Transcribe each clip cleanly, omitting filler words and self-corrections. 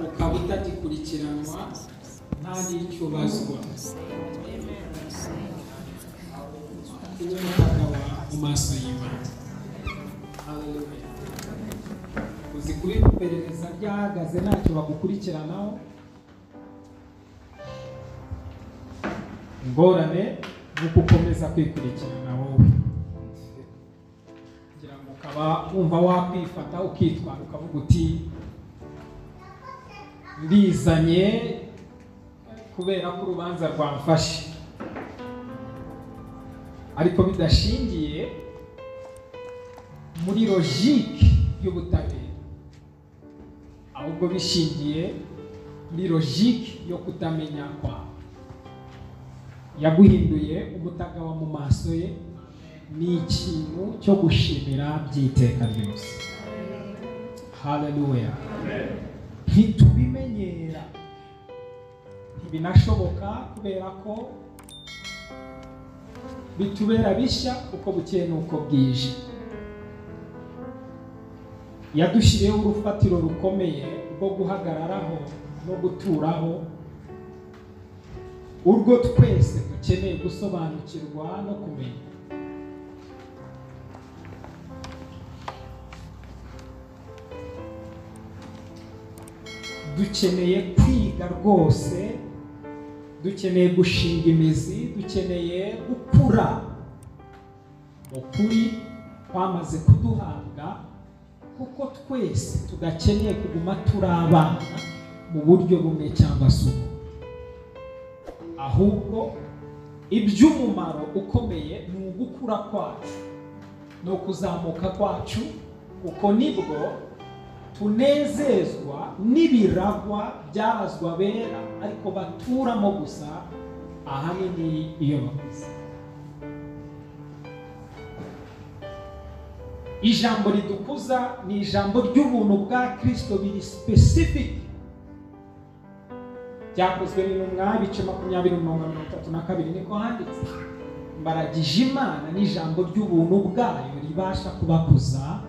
ukaba utagikurikiranwa nta n'icyo ubazwa ube mutagawa mu maso y'Imana. Haleluya. Uzi kuri iperereza ryahagaze ntacyo bagukurikiranaho, ingorane ni gukomeza kwikurikirana wowe kugira ngo ukaba wumva wakwifata ukitwara ukavuga uti ndizanye kubera ko urubanza rwamfashe, ariko bidashingiye muri logike y'ubutabera, ahubwo bishingiye muri logike yo kutamenya kwawe. Yaguhinduye umutagawa mu maso ye, ni ikintu cyo gushimira by'iteka ryose. Haleluya. Ntitubimenyera, ntibinashoboka kubera ko bitubera bishya uko bukeye n'uko bwije. Yadushyiriyeho urufatiro rukomeye rwo guhagararaho no guturaho, urwo twese dukeneye gusobanukirwa no kumenya. Dukeneye kwiga rwose, dukeneye gushinga imizi, dukeneye gukura mu kuri kwamaze kuduhabwa, kuko twese tudakeneye kuguma turi abana mu buryo bumwe cyangwa se ubundi, ahubwo iby'umumaro ukomeye ni ugukura kwacu no kuzamuka kwacu, kuko nibwo tunezezwa n'ibiragwa byabazwa bera ariko baturamo gusa ahanini iyo bakuze. Ijambo ridukuza ni ijambo ry'ubuntu bwa Kristo, biri specific. Byakozwe n'intumwa ibice 20:32 niko handitse, mbaragije Imana n'ijambo ry'ubuntu bwayo ribasha kubakuza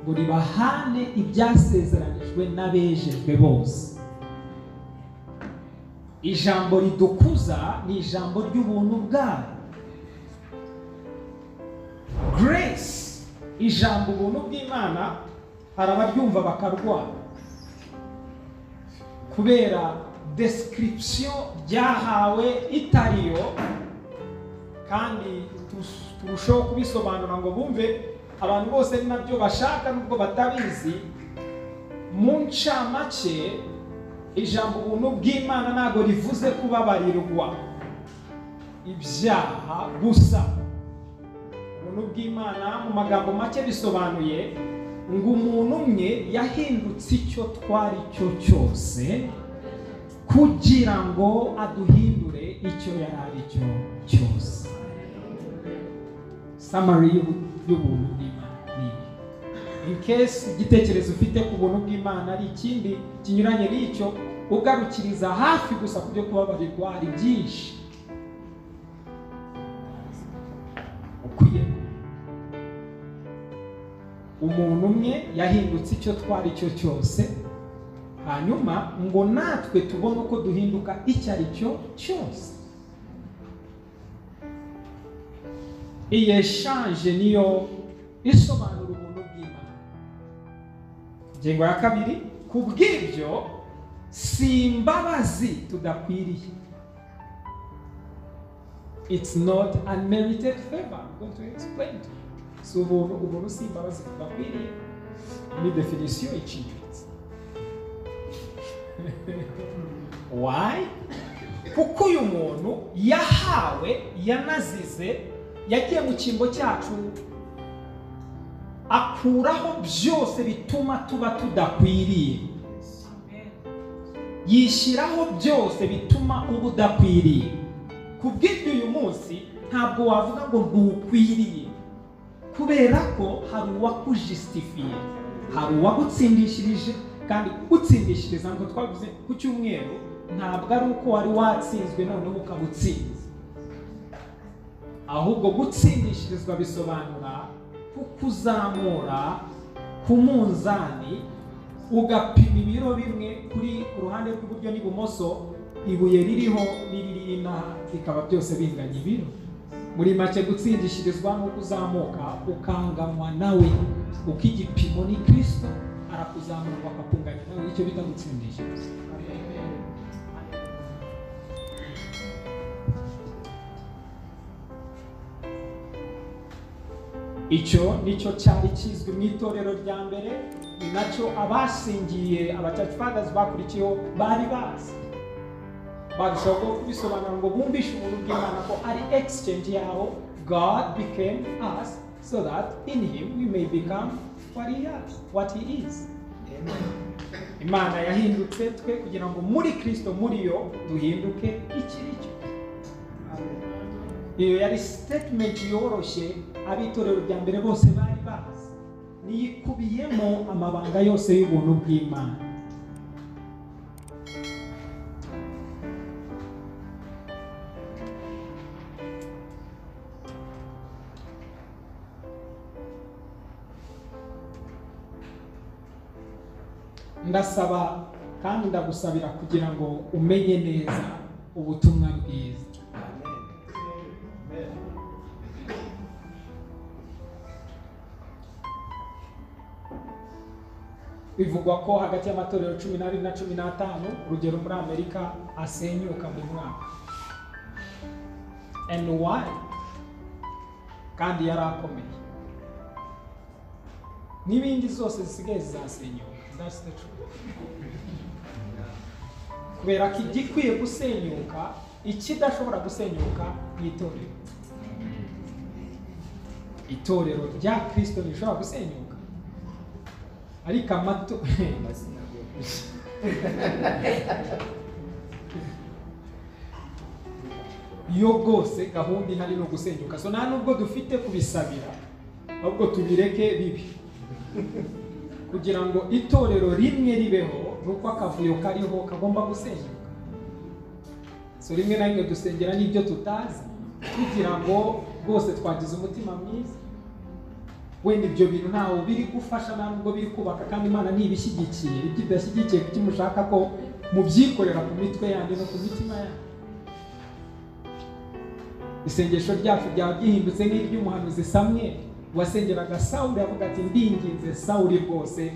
ngo ribahane ibyasezeranijwe n'abejejwe bose. Ijambo ridukuza ni ijambo ry'ubuntu bwayo. Grace, ijambo ubuntu bw'Imana, hari abaryumva bakarwara kubera description ryahawe itariyo, kandi turushaho kubisobanura ngo bumve abantu bose ni nabyo bashaka nubwo batabizi. Mu ncamake, ijambo ubuntu bw'Imana ntabwo rivuze kubabarirwa ibyaha gusa. Ubuntu bw'Imana mu magambo make bisobanuye ngo umuntu umwe yahindutse icyo twari cyo cyose kugira ngo aduhindure icyo yari ari cyo cyose. Summary y'ubuntu bw'Imana. In case igitekerezo ufite ku buntu bw'Imana ari ikindi kinyuranye n'icyo, ugarukiriza hafi gusa kubyo kubabarirwa hari byinshi ukwiye. Umuntu umwe yahindutse icyo twari cyo cyose, hanyuma ngo natwe tubone uko duhinduka icyo ari cyo cyose. Iyi eshanje niyo isobanura ubuntu bw'Imana. Ingingo ya kabiri, kubw'ibyo si imbabazi tudakwiriye. It's not unmerited favor. I'm going to explain to you. So ubuntu si imbabazi tudakwiriye ni definisiyo iciriritse. Why? Kuko uyu muntu yahawe, yanazize, yagiye mu cyimbo cyacu akuraho byose bituma tuba tudakwiriye, yishyiraho byose bituma uba udakwiriye. Kubw'ibyo uyu munsi ntabwo wavuga ngo ntukwiriye, kubera ko hari uwakujustifie, hari uwagutsindishirije, kandi kugutsindishiriza ngo twavuze ku cyumweru ntabwo ari uko wari watsinzwe noneho ukabutsinze, ahubwo gutsindishirizwa bisobanura kukuzamura ku munzani ugapima ibiro bimwe kuri uruhande rw'iburyo n'ibumoso, ibuye ririho n'iriri inaha bikaba byose binganya ibiro. Muri make gutsindishirizwa no kuzamuka ukanganywa nawe, uko igipimo ni Kristo arakuzamura akakunganya nawe, icyo bita gutsindishiriza. Icyo nicyo cyari kizwi mu itorero rya mbere, ni nacyo abasingiye abachurch fathers bakurikiyeho bari bazi. Barushaho kubisobanura ngo bumvishe ubuntu bw'Imana ko ari exchange yaho, God became us so that in him we may become what he is. Imana yahindutse twe kugira ngo muri Kristo muri yo duhinduke ikiricyo. Iyo yari statement yoroshye abitorero rya mbere bose bari bazi, niyikubiyemo amabanga yose y'ubuntu bw'Imana. Ndasaba kandi ndagusabira kugira ngo umenye neza ubutumwa bwiza. Bivugwa ko hagati y'amatorero 12 na 15 urugero muri Amerika asenyuka mu mwaka. And why? Kandi yarakomeye. N'ibindi zose zisigaye zasenyuka. That's the truth. Kubera ko igikwiye gusenyuka, ikidashobora gusenyuka ni itorero. Itorero rya Kristo rishobora gusenyuka, ariko amato yo rwose gahunda ihari no gusenyuka. So nta nubwo dufite kubisabira, ahubwo tubireke bibi kugira ngo itorero rimwe ribeho, nuko akavuyo kariho kagomba gusenyuka. So rimwe na rimwe dusengera n'ibyo tutazi kugira ngo rwose twagize umutima mwiza, wenda ibyo bintu ntaho biri gufasha ntabwo biri kubaka, kandi Imana ntibishyigikiye. Ibyo idashyigikiye kuki mushaka ko mubyikorera ku mitwe yanjye no ku mitima yanjye? Isengesho ryacu ryaba gihindutse nk'iry'umuhanuzi Samweli wasengeraga Sawuli, avuga ati ndinginze Sawuli rwose,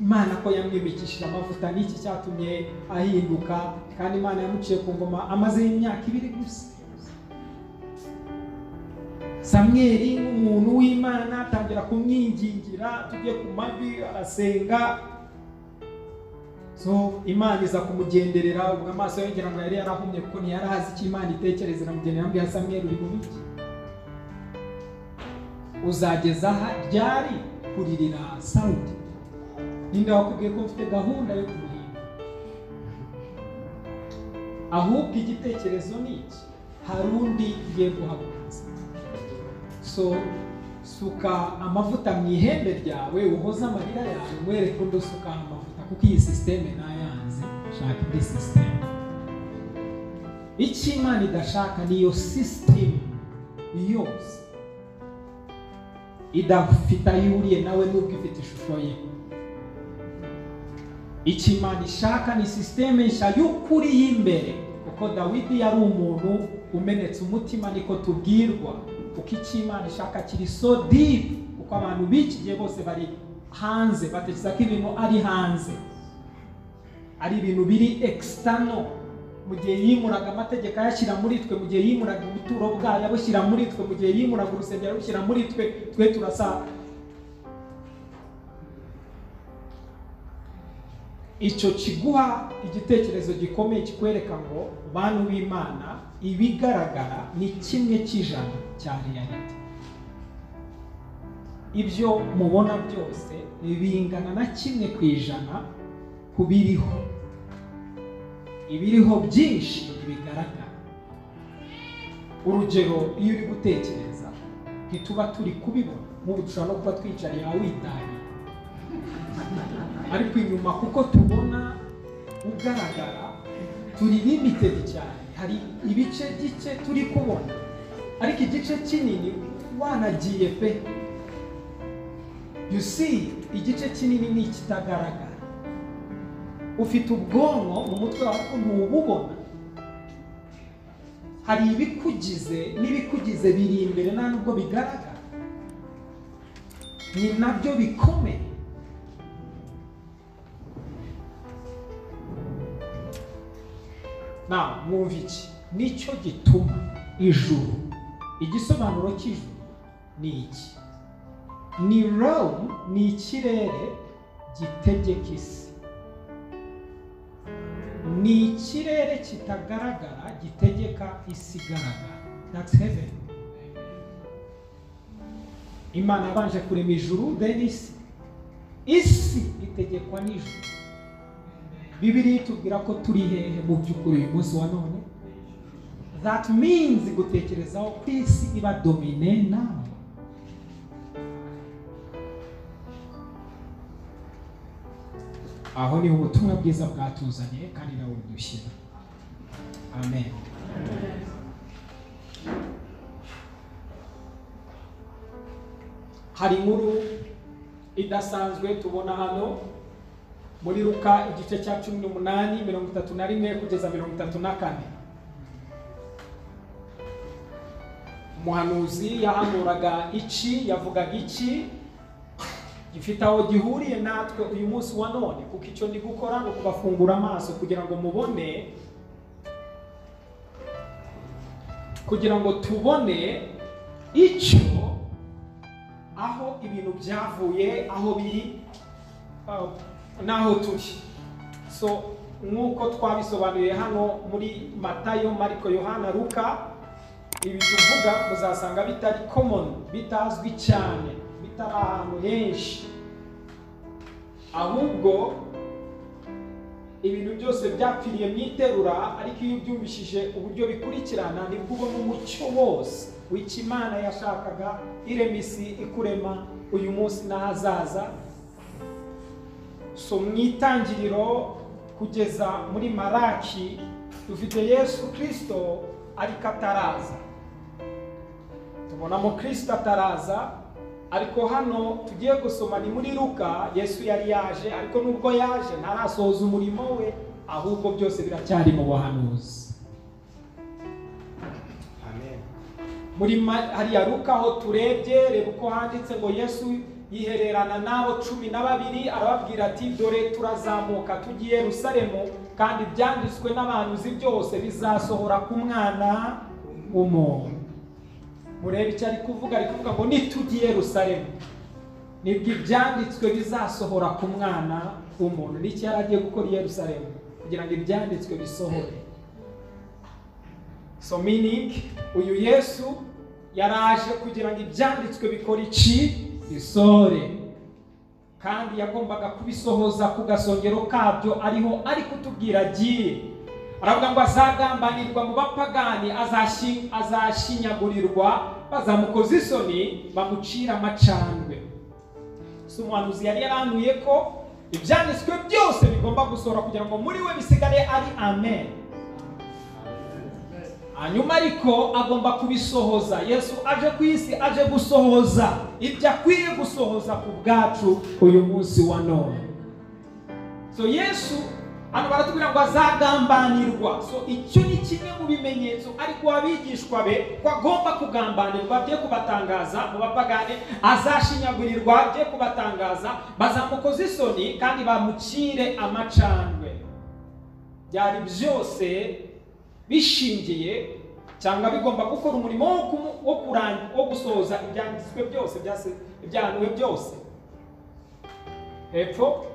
Imana ko yamwimikishije amavuta, n'iki cyatumye ahinduka, kandi Imana yamuciye ku ngoma amaze imyaka 2 gusa. Samweli nk'umuntu w'Imana atangira kumwingingira, tujye ku mavi arasenga. So Imana iza kumugenderera, ubwo amaso yongera ngo yari yarahumye kuko ntiyari azi icyo Imana itekereza. Iramugenderera ambwira, Samweli uri mu biki? Uzageza aha ryari kuririra Sawuli? Ninde wakubwiye ko mfite gahunda yo kumuhinda? Ahubwo igitekerezo ni iki? Hari undi ngiye guhaguruza. So suka amavuta mu ihembe ryawe, uhoza amarira yawe, mwereke undi usuka amavuta, kuko iyi systeme nayanze. Shaka indi systeme. Icyo Imana idashaka niyo system yose idafite ayuriye nawe nubwo ifite ishusho ye. Icyo Imana ishaka ni systeme nshya y'ukuri y'imbere, kuko Dawidi yari umuntu umenetse umutima, niko tubwirwa. Kuko icyo Imana ishaka kiri so deep, kuko abantu bikigiye bose bari hanze, batekereza ko ibintu ari hanze, ari ibintu biri external. Mu gihe yimuraga amategeko ayashyira muri twe, mu gihe yimuraga ubuturo bwayo abushyira muri twe, mu gihe yimuraga urusengero abushyira muri twe, twe turasa. Icyo kiguha igitekerezo gikomeye kikwereka ngo bantu b'Imana, ibigaragara ni 1% cya reality. Ibyo mubona byose bingana na 1% kubiriho. Ibiriho byinshi bigaragara. Urugero, iyo uri gutekereza ntituba turi kubibona. Nk'ubu dushobora no kuba twicariye aho witaye, ariko inyuma kuko tubona ugaragara turi limited cyane. Hari ibice gice turi kubona, ariko igice kinini wanagiye pe. You see, igice kinini ni kitagaragara. ufite ubwonko mu mutwe wawe ariko ntububona. Hari ibikugize n'ibikugize biri imbere nta nubwo bigaragara, ni nabyo bikomeye. Mwumva iki? Nicyo gituma ijuru, igisobanuro cy'ijuru ni iki? Ni realm, ni ikirere gitegeka isi. Ni ikirere kitagaragara gitegeka isi igaragara. That's heaven. Imana yabanje kurema ijuru, then isi. Isi itegekwa n'ijuru. Bibiliya itubwira ko turi hehe mu by'ukuri uyu munsi wa none? That means gutekerezaho ko isi iba domine nawe. Aho niho ubutumwa bwiza bwatuzanye kandi nawe budushyira. Amen. Hari inkuru idasanzwe tubona hano muri Luka igice cya 18 31 kugeza 34. Umuhanuzi yahanuraga iki, yavugaga iki gifite aho gihuriye natwe uyu munsi wa none, kuko icyo ndi gukora no kubafungura amaso kugira ngo mubone, kugira ngo tubone icyo aho ibintu byavuye, aho biri naho turi. So nk'uko twabisobanuye hano muri Matayo, Mariko, Yohana, Luka, ibi tuvuga muzasanga bitari common, bitazwi cyane, bitari ahantu henshi, ahubwo ibintu byose byapfiriye mu iterura, ariko iyo ubyumvishije uburyo bikurikirana nibwo ubona umucyo wose w'Imana yashakaga irema isi, ikurema uyu munsi n'ahazaza. So mu itangiriro kugeza muri Malaki dufite Yesu Kristo ariko ataraza. Tubonamo Kristo ataraza, ariko hano tugiye gusoma ni muri Luka. Yesu yari yaje, ariko nubwo yaje ntarasohoza umurimo we, ahubwo byose biracyari mu buhanuzi. Amen. Muri hariya Luka aho turebye, reba uko handitse ngo Yesu yihererana nabo 12, arababwira ati dore turazamuka tugiye Yerusalemu, kandi byanditswe n'abahanuzi byose bizasohora ku mwana w'umuntu. Murebe icyo ari kuvuga ngo nitugiye Yerusalemu nibwo ibyanditswe bizasohora ku mwana w'umuntu. N'iki yari agiye gukora i Yerusalemu? Kugira ngo ibyanditswe bisohore. So meaning uyu Yesu yaraje kugira ngo ibyanditswe bikore iki? Bisohore. Kandi yagombaga kubisohoza ku gasongero kabyo, ariho ari kutubwira agiye. Aravuga ngo azagambanirwa mu bapagani, azashinyagurirwa, bazamukoza isoni, bamucira amacandwe. So umuhanuzi yari yarahanuye ko ibyanditswe byose bigomba gusohora kugira ngo muri we bisigare ari amen. Hanyuma ariko agomba kubisohoza. Yesu aje ku isi, aje gusohoza ibyo akwiye gusohoza ku bwacu uyu munsi wa none. So Yesu hano baratubwira ngo azagambanirwa. So icyo ni kimwe mu bimenyetso ariko abigishwa be ko agomba kugambanirwa, bye kubatangaza mu bapagane, azashinyagurirwa, bye kubatangaza, bazamukoza isoni kandi bamucire amacandwe. Byari byose bishingiye cyangwa bigomba gukora umurimo wo gusohoza ibyanditswe byose, ibyahanuwe byose. Hepfo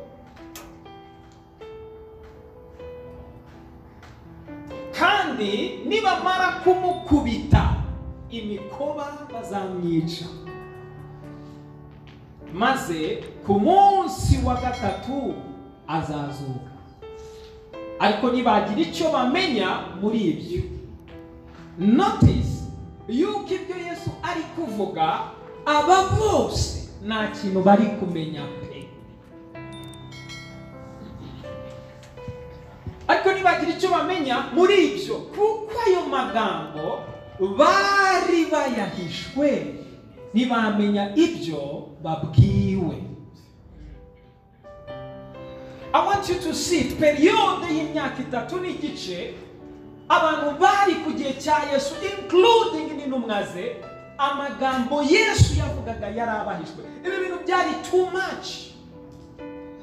kandi nibamara kumukubita imikoba bazamwica, maze ku munsi wa gatatu azazuka. Ariko nibagira icyo bamenya muri ibyo. Notice yuko ibyo Yesu ari kuvuga aba bose nta kintu bari kumenya pe. Ariko nibagira icyo bamenya muri ibyo, kuko ayo magambo bari bayahishwe, ntibamenya ibyo babwiwe. I want you to see periode y'imyaka 3 n'igice abantu bari ku gihe cya Yesu including n'intumwa ze, amagambo Yesu yavugaga yarabahishwe. Ibi bintu byari too much.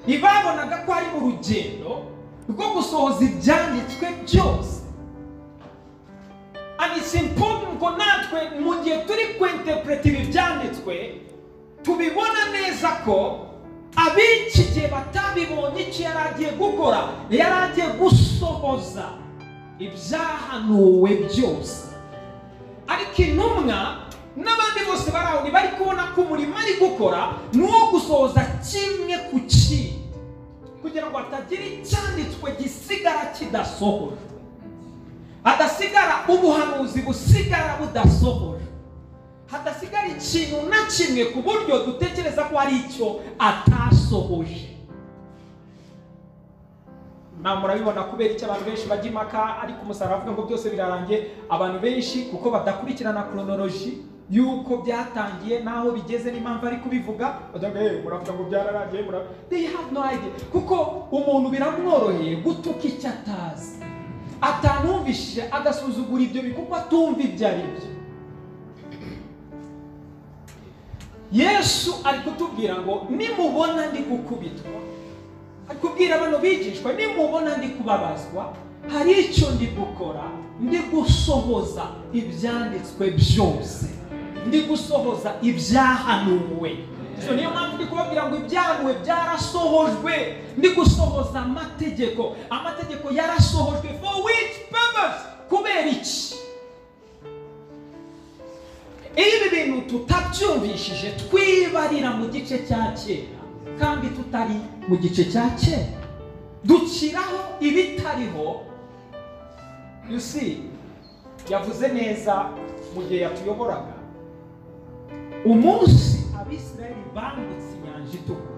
Ntibabonaga ko ari mu rugendo rwo gusohoza ibyanditswe byose. And it's important ko natwe mu gihe turi kwinterpreta ibi byanditswe tubibona neza ko ab'iki gihe batabibonye icyo yari agiye gukora, yari agiye gusohoza ibyahanuwe byose. Ariko intumwa n'abandi bose bari aho bari kubona ko umurimo ari gukora ni uwo gusohoza kimwe ku kindi, kugira ngo hatagira icyanditswe gisigara kidasohoje, hadasigara ubuhanuzi busigara budasohoje, hadasigara ikintu na kimwe ku buryo dutekereza ko ari icyo atasohoje. Murabibona kubera icyo abantu benshi bajya impaka ariko umusaraba avuga ngo byose birarangiye. Abantu benshi kuko badakurikirana chronology yuko byatangiye naho bigeze n'impamvu ari kubivuga, muravuga ngo byararangiye, they have no idea. Kuko umuntu biramworoheye gutuka icyo atazi, atanumvishije agasuzugura ibyo kuko atumva ibyo ari byo. Yesu ari kutubwira ngo nimubona ndi gukubitwa, ari kubwira abantu bigishwa, nimubona ndi kubabazwa, hari icyo ndi gukora, ndi gusohoza ibyanditswe byose, ndi gusohoza ibyahanuwe. So niyo mpamvu ndi kubabwira ngo ibyahanuwe byarasohojwe, ndi gusohoza amategeko. Amategeko yarasohojwe for which purpose? Kubera iki? Ibi bintu tutabyumvishije twibarira mu gice cya kera kandi tutari mu gice cya kera, dukiraho ibitariho. You see, yavuze neza mu gihe yatuyoboraga, umunsi Abisirayeli bambutse inyanja itukura,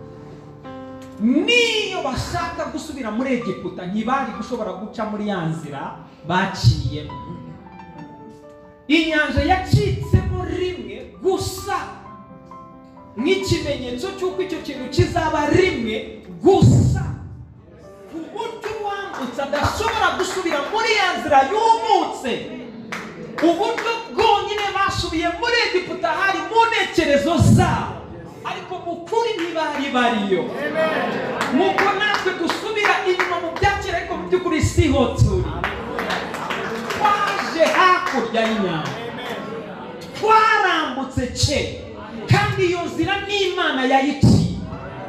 niyo bashaka gusubira muri Egiputa ntibari gushobora guca muri ya nzira baciyemo. Inyanja yacitsemo rimwe gusa, nk'ikimenyetso cy'uko icyo kintu kizaba rimwe gusa, ku buryo uwambutse adashobora gusubira muri ya nzira yumutse. Uburyo bwonyine basubiye muri Egiputa hari mu ntekerezo zabo, ariko mu kuri ntibari bariyo. Nk'uko natwe dusubira inyuma mu byakera ariko mu by'ukuri siho turi. Twaje hakurya y'inyanja, twarambutse kandi iyo nzira n'Imana yayiciye.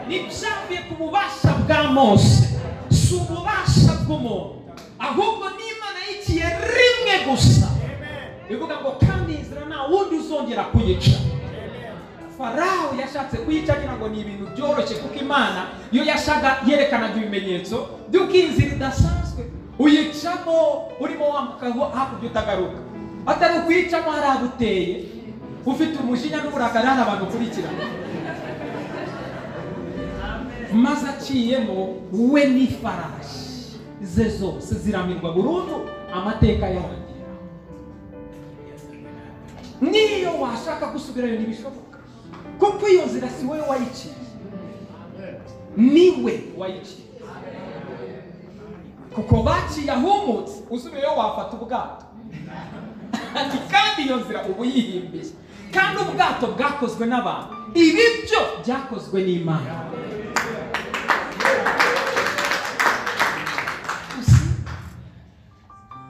Ntibyavuye ku bubasha bwa Mose, si ububasha bw'umuntu, ahubwo n'Imana yayiciye rimwe gusa. Bivuga ngo kandi inzira nta wundi uzongera kuyica. Farawo yashatse kuyica kugira ngo ni ibintu byoroshye, kuko Imana iyo yashaga yerekanaga ibimenyetso by'uko inzira idasanzwe uyicamo urimo wambuka hakurya utagaruka, atari ukuyicamo hari aguteye ufite umujinya n'uburakari hano abantu ukurikirana. Maze aciyemo we n'ifarashi ze zose ziramirwa burundu, amateka yarangira. Niyo washaka gusubirayo ntibishoboka, kuko iyo nzira si wowe wayiciye, niwe wayiciye. Kuko baciye ahumutse, usubiyeyo wafata ubwato. Kandi iyo nzira ubu yihimbiye, kandi ubwato bwakozwe n'abantu, ibi byo byakozwe n'Imana.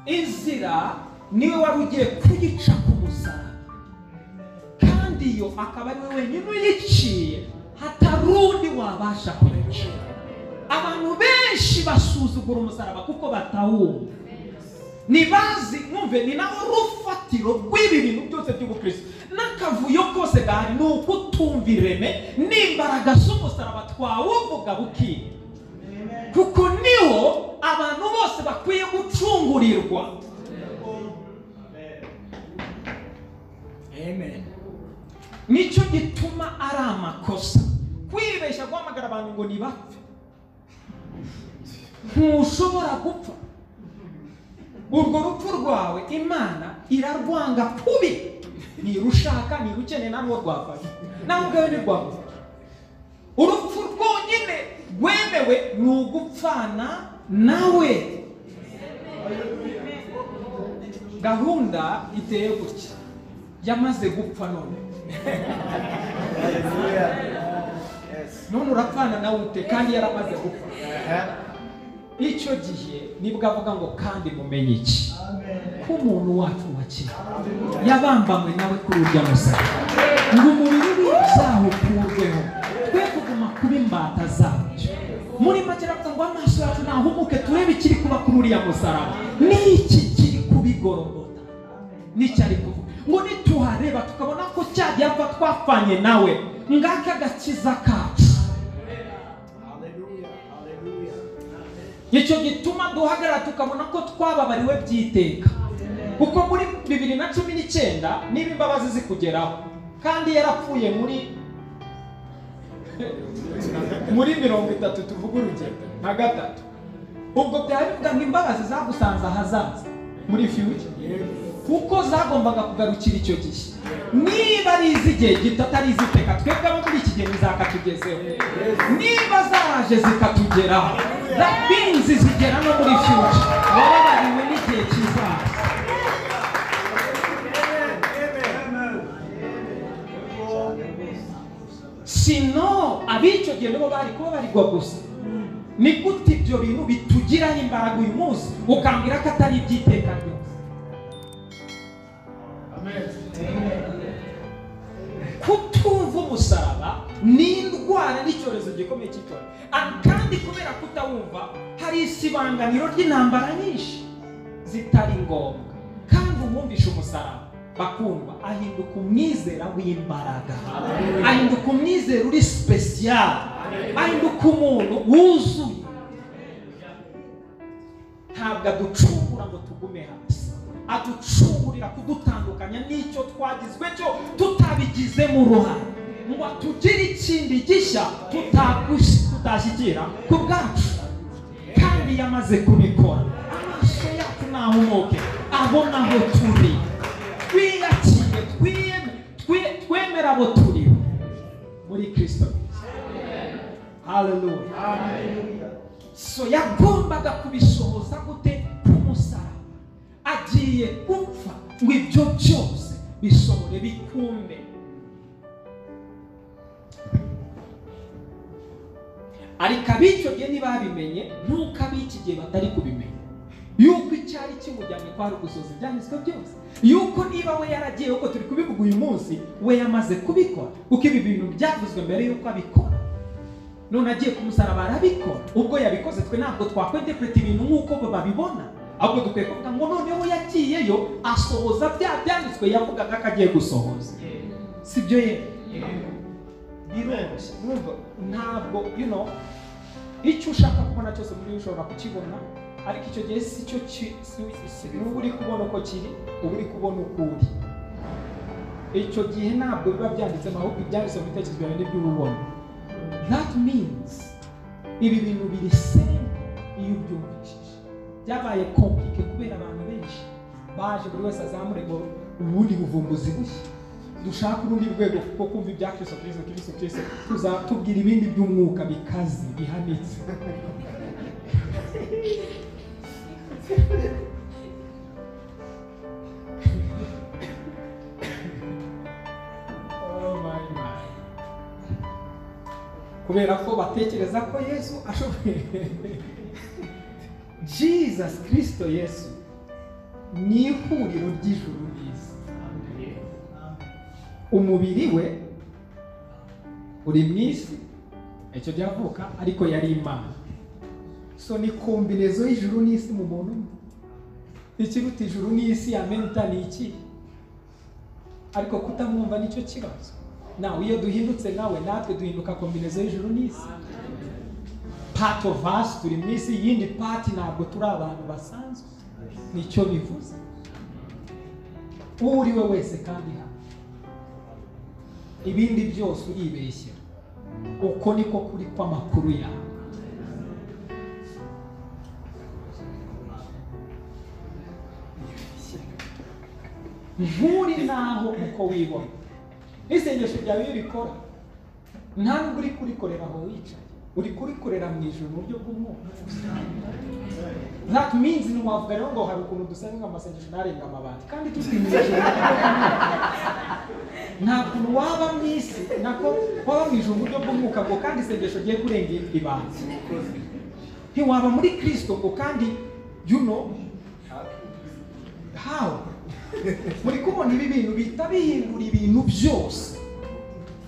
Inzira niwe wari ugiye kuyica ku musaraba, kandi iyo akaba ari we wenyine uyiciye, hatarundi wabasha kuyica. Abantu benshi basuzugura umusaraba kuko batawumva, nibazi mwumve ni naho rufatiro rw'ibi bintu byose by'ubukristo. N'akavuyo kose gahari ni ukutumva ireme n'imbaraga z'umusaraba twawuvuga bukiye, kuko niwo abantu bose bakwiye gucungurirwa. Amen. Nicyo gituma ari amakosa kwibeshya guhamagara abantu ngo nibapfe. Ntushobora gupfa. Urwo rupfu rwawe Imana irarwanga kubi, nirushaka nirukeneye narwo rwafashe, nawe ubwawe ntirwagufasha. Urupfu rwonyine wemewe ni ugupfana nawe. Gahunda iteye gutya, yamaze gupfa none. None urapfana nawe ute kandi yaramaze gupfa. Icyo gihe nibwo avuga ngo kandi mumenye iki, ko umuntu wacu wakira yabambanywe nawe kuri urya musaraba, ngo umubiri w'ibyaha ukurweho, twe kuguma kuba imbata zabyo. Muri make aravuga ngo amaso yacu nahumuke turebe ikiri kuba kuri uriya musaraba, n'iki kiri kubigorogota. N'icyo ari kuvuga ngo nituhareba tukabona ko cyagiye apfa twapfanye nawe, ngaka agakiza kacu. Icyo gituma duhagarara tukabona ko twababariwe byiteka, kuko muri 2019 niba imbabazi zikugeraho kandi yarapfuye muri 30 tuvuga urugero na gatatu, ubwo byari bivuga ngo imbabazi zagusanze ahazaza muri future, kuko zagombaga kugarukira icyo gihe. Niba ari iz'igihe gito atari iziteka, twebwe abo muri iki gihe bizakatugezeho. Niba zaraje zikatugeraho, that means zigera no muri future, wababariwe n'igihe kizaza. Sino ab'icyo gihe nibo bari kuba barigwa gusa. Ni gute ibyo bintu bitugiraho imbaraga uyu munsi ukambwira ko atari iby'iteka ryose? Kutumva umusaraba ni indwara n'icyorezo gikomeye cy'icyorezo, kandi kubera kutawumva hari isibanganiro ry'intambara nyinshi zitari ngombwa. Kandi umwumvisha umusaraba bakundwa, ahinduka umwizera w'imbaraga, ahinduka umwizera uri special, ahinduka umuntu wuzuye. Ntabwo aducungura ngo tugume hasi, aducungurira kudutandukanya n'icyo twagizwe cyo tutabigizemo uruhare, ngo tugire ikindi gishya tutashyikira ku bwacu. Kandi yamaze kubikora, amaso yacu nahumuke abona aho turi, twiyakire, twemera abo turi muri Kristo. Hallelujah. So yagombaga kubisohoza gute? Kumusaraba agiye gupfa ngo ibyo byose bisohore bikumbe. Ariko ab'icyo gihe ntibabimenye, nuko ab'iki gihe batari kubimenya yuko icyari kimujyanye kwari gusoza ibyanditswe byose, yuko niba we yaragiye, uko turi kubivuga uyu munsi, we yamaze kubikora, kuko ibi bintu byavuzwe mbere yuko abikora. None agiye kumusaraba arabikora. Ubwo yabikoze, twe ntabwo twakwedepreta ibintu nk'uko babibona, ahubwo dukwiye kuvuga ngo noneho yagiyeyo asohoza bya byanditswe yavugaga ko agiye gusohoza. Sibyo ye? Biroroshye. Ntabwo icyo ushaka kubona cyose muri ushobora kukibona, ariko icyo gihe si cyo n'ubu uri kubona uko kiri, ubu uri kubona uko uri. Icyo gihe ntabwo biba byanditsemo, ahubwo ibyanditse mu bitekerezo byawe nibyo ubona. That means ibi bintu biri simple iyo ubyumvishije. Byabaye compliqué kubera abantu benshi baje buri wese azamure ngo ubundi buvumbuzi bushya, dushaka urundi rwego kuko kumva ibya Kristo tuzatubwira ibindi by'umwuka bikazi bihanitse. Kubera ko batekereza ko Yesu ashoboye. Jesus Kristo Yesu ni ihuriro ry'ijuru n'isi. Umubiri we uri mu isi, icyo byavuka, ariko yari Imana. So ni kombinezo y'ijuru n'isi mu muntu umwe. Ikiruta ijuru n'isi yamenta ni iki? Ariko kutamwumva nicyo kibazo. Nawe iyo duhindutse nawe, natwe duhinduka kombinezo y'ijuru n'isi. Part of us turi mu isi, yindi part ntabwo turi abantu basanzwe. Nicyo bivuze. Uri we wese kandi hano, ibindi byose uribeshyera. Uko niko kuri kw'amakuru yawe. Nturi naho uko wibona. Isengesho ryawe iyo urikora, nta nubwo uri kurikorera aho wicaye. uri kurikorera mu ijuru mu buryo bw'umwuka. That means ntiwavuga rero ngo hari ukuntu dusenga amasengesho narenga amabati kandi tutimije nta kuntu waba mu isi nako waba mu ijuru mu buryo bw'umwuka ngo kandi isengesho giye kurenga ibati. Ntiwaba muri Kristo ngo kandi you know how muri kubona ibi bintu bita bihindura ibintu byose,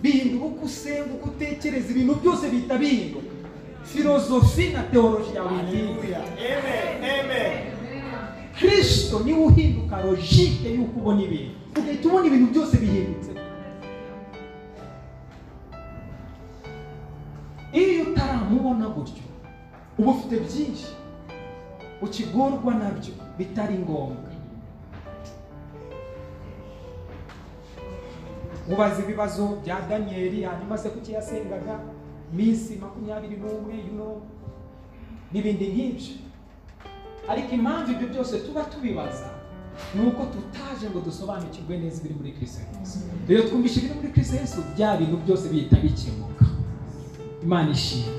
bihindura uko usenga, uko utekereza, ibintu byose bita bihindura filozofi na teoloji yawe. Amen. Kristo niwe uhinduka logike y'uko ubona ibintu, ugahita ubona ibintu byose bihindutse. Iyo utaramubona gutyo uba ufite byinshi ukigorwa nabyo bitari ngombwa. Mubaza ibibazo bya Danieli, hanyuma se kuki yasengaga minsi 21 n'ibindi nk'ibyo. Ariko impamvu ibyo byose tuba tubibaza ni uko tutaje ngo dusobanukirwe neza ibiri muri Kristo Yesu. Rero twumvishe ibiri muri Kristo Yesu, bya bintu byose bihita bikemuka. Imana ishimwe,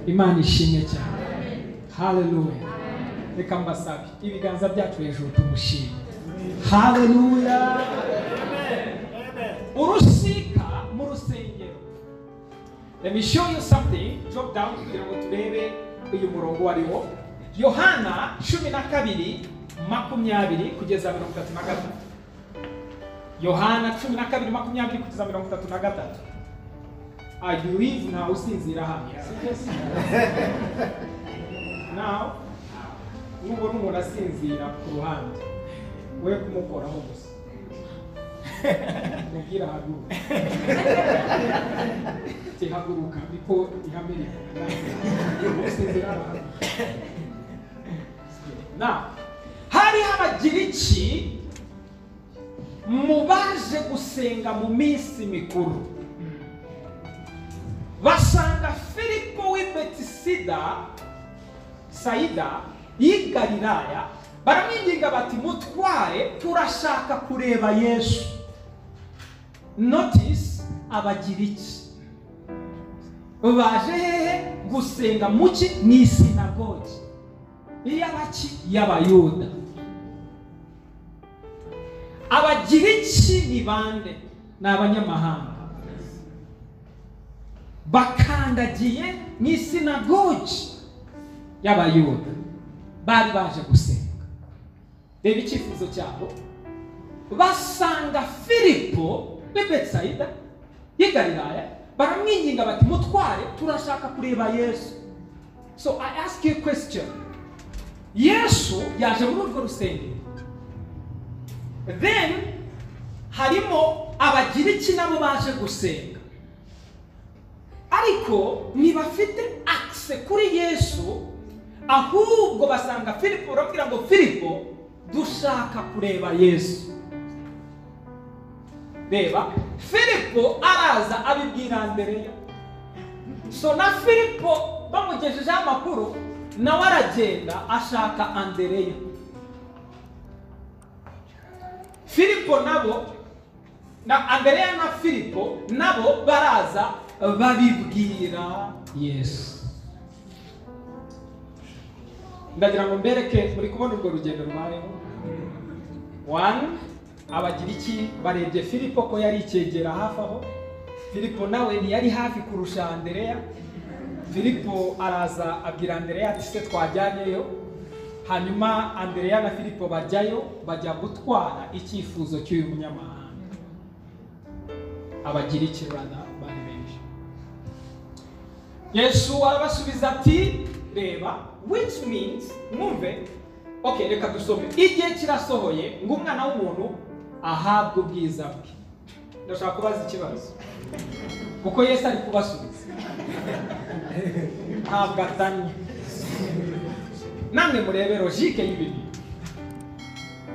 Imana ishimwe cyane. Haleluya. Reka mbasabe ibiganza byacu hejuru tumushime. Haleluya. Urusika mu rusengero. Let me show you something. Drop down kugira ngo turebe uyu murongo wariwo. Yohana 12:20 kugeza 33. Yohana 12:20 kugeza 33. I believe now usinzira hano. Now nubona umuntu asinzira ku ruhande we kumukoraho gusa. Mubwira haguruka. Haguruka biko ihamere. Now hari abagiriki mu baje gusenga mu minsi mikuru, basanga Filipo w'i Betisida Saida y'i Galilaya, baramwinginga bati mutware turashaka kureba Yesu. Notice abagiriki baje hehe gusenga muki ni sinagogi y'abaki y'abayuda. Abagiriki ni bande? Ni abanyamahanga bakandagiye mu sinagogi y'abayuda, bari baje gusenga. Reba icyifuzo cyabo, basanga Filipo w'i Betsaida y'i Galilaya, baramwinginga bati mutware turashaka kureba Yesu. So I ask you a question. Yesu yaje muri urwo rusengero, then harimo abagiriki nabo baje gusenga, ariko ntibafite access kuri Yesu, ahubwo basanga Filipo, barabwira ngo Filipo dushaka kureba Yesu. Reba, Filipo araza abibwira Andereya. So na Filipo bamugejeje amakuru, nawe aragenda ashaka Andereya. Filipo nabo na Andereya na Filipo nabo baraza babibwira Yesu. Ndagira ngo mbereke muri kubona urwo rugendo rwayeho. 1, abagiriki barebye Filipo ko yari icyegera hafi aho. Filipo nawe ni yari hafi kurusha Andereya. Filipo araza abwira Andereya ati se twajyanyeyo. Hanyuma Andereya na Filipo bajyayo, bajya gutwara icyifuzo cy'uyu munyamahanga. Abagiriki bari benshi. Yesu arabasubiza ati reba, which means mwumve. Okay, reka dusome. Igihe kirasohoye ngo umwana w'umuntu ahabwe ubwiza bwe. Ndashaka kubaza ikibazo kuko Yesu ari kubasubiza, ntabwo atanye. Namwe murebe logique y'ibintu.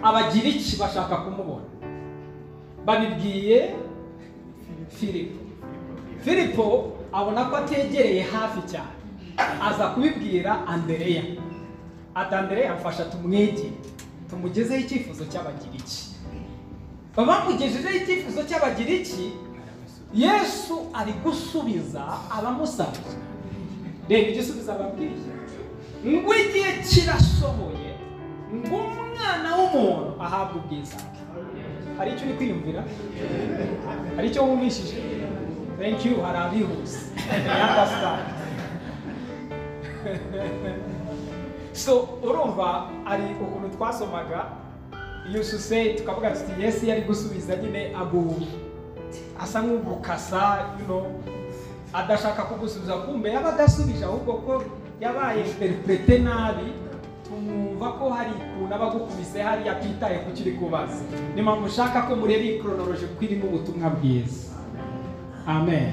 Abagiriki bashaka kumubona, babibwiye Filipo. Filipo abona ko ategereye hafi cyane, aza kubibwira Andereya. Ati Andereya mfasha tumwegere tumugezeho icyifuzo cy'abagiriki. Bamugejejeho icyifuzo cy'abagiriki, Yesu ari gusubiza abamusaba. reba igisubizo ababwiye ngo igihe kirasohoye ngo umwana w'umuntu ahabwa ubwiza. Hari icyo uri kwiyumvira? Hari icyo wumvishije? Thank you, hari abihuse. So urumva ari ukuntu twasomaga iyo suse tukavuga tuti Yesu yari gusubiza nyine asa nk'ugukasa, adashaka kugusubiza, kumbe yaba adasubije ahubwo ko yabaye interprete nabi, tumwumva ko hari ukuntu abagukubise hari atitaye ku kiri kubaza. Ni mpamvu ushaka ko mureba iyi chronology kuko irimo ubutumwa bwiza. Amen.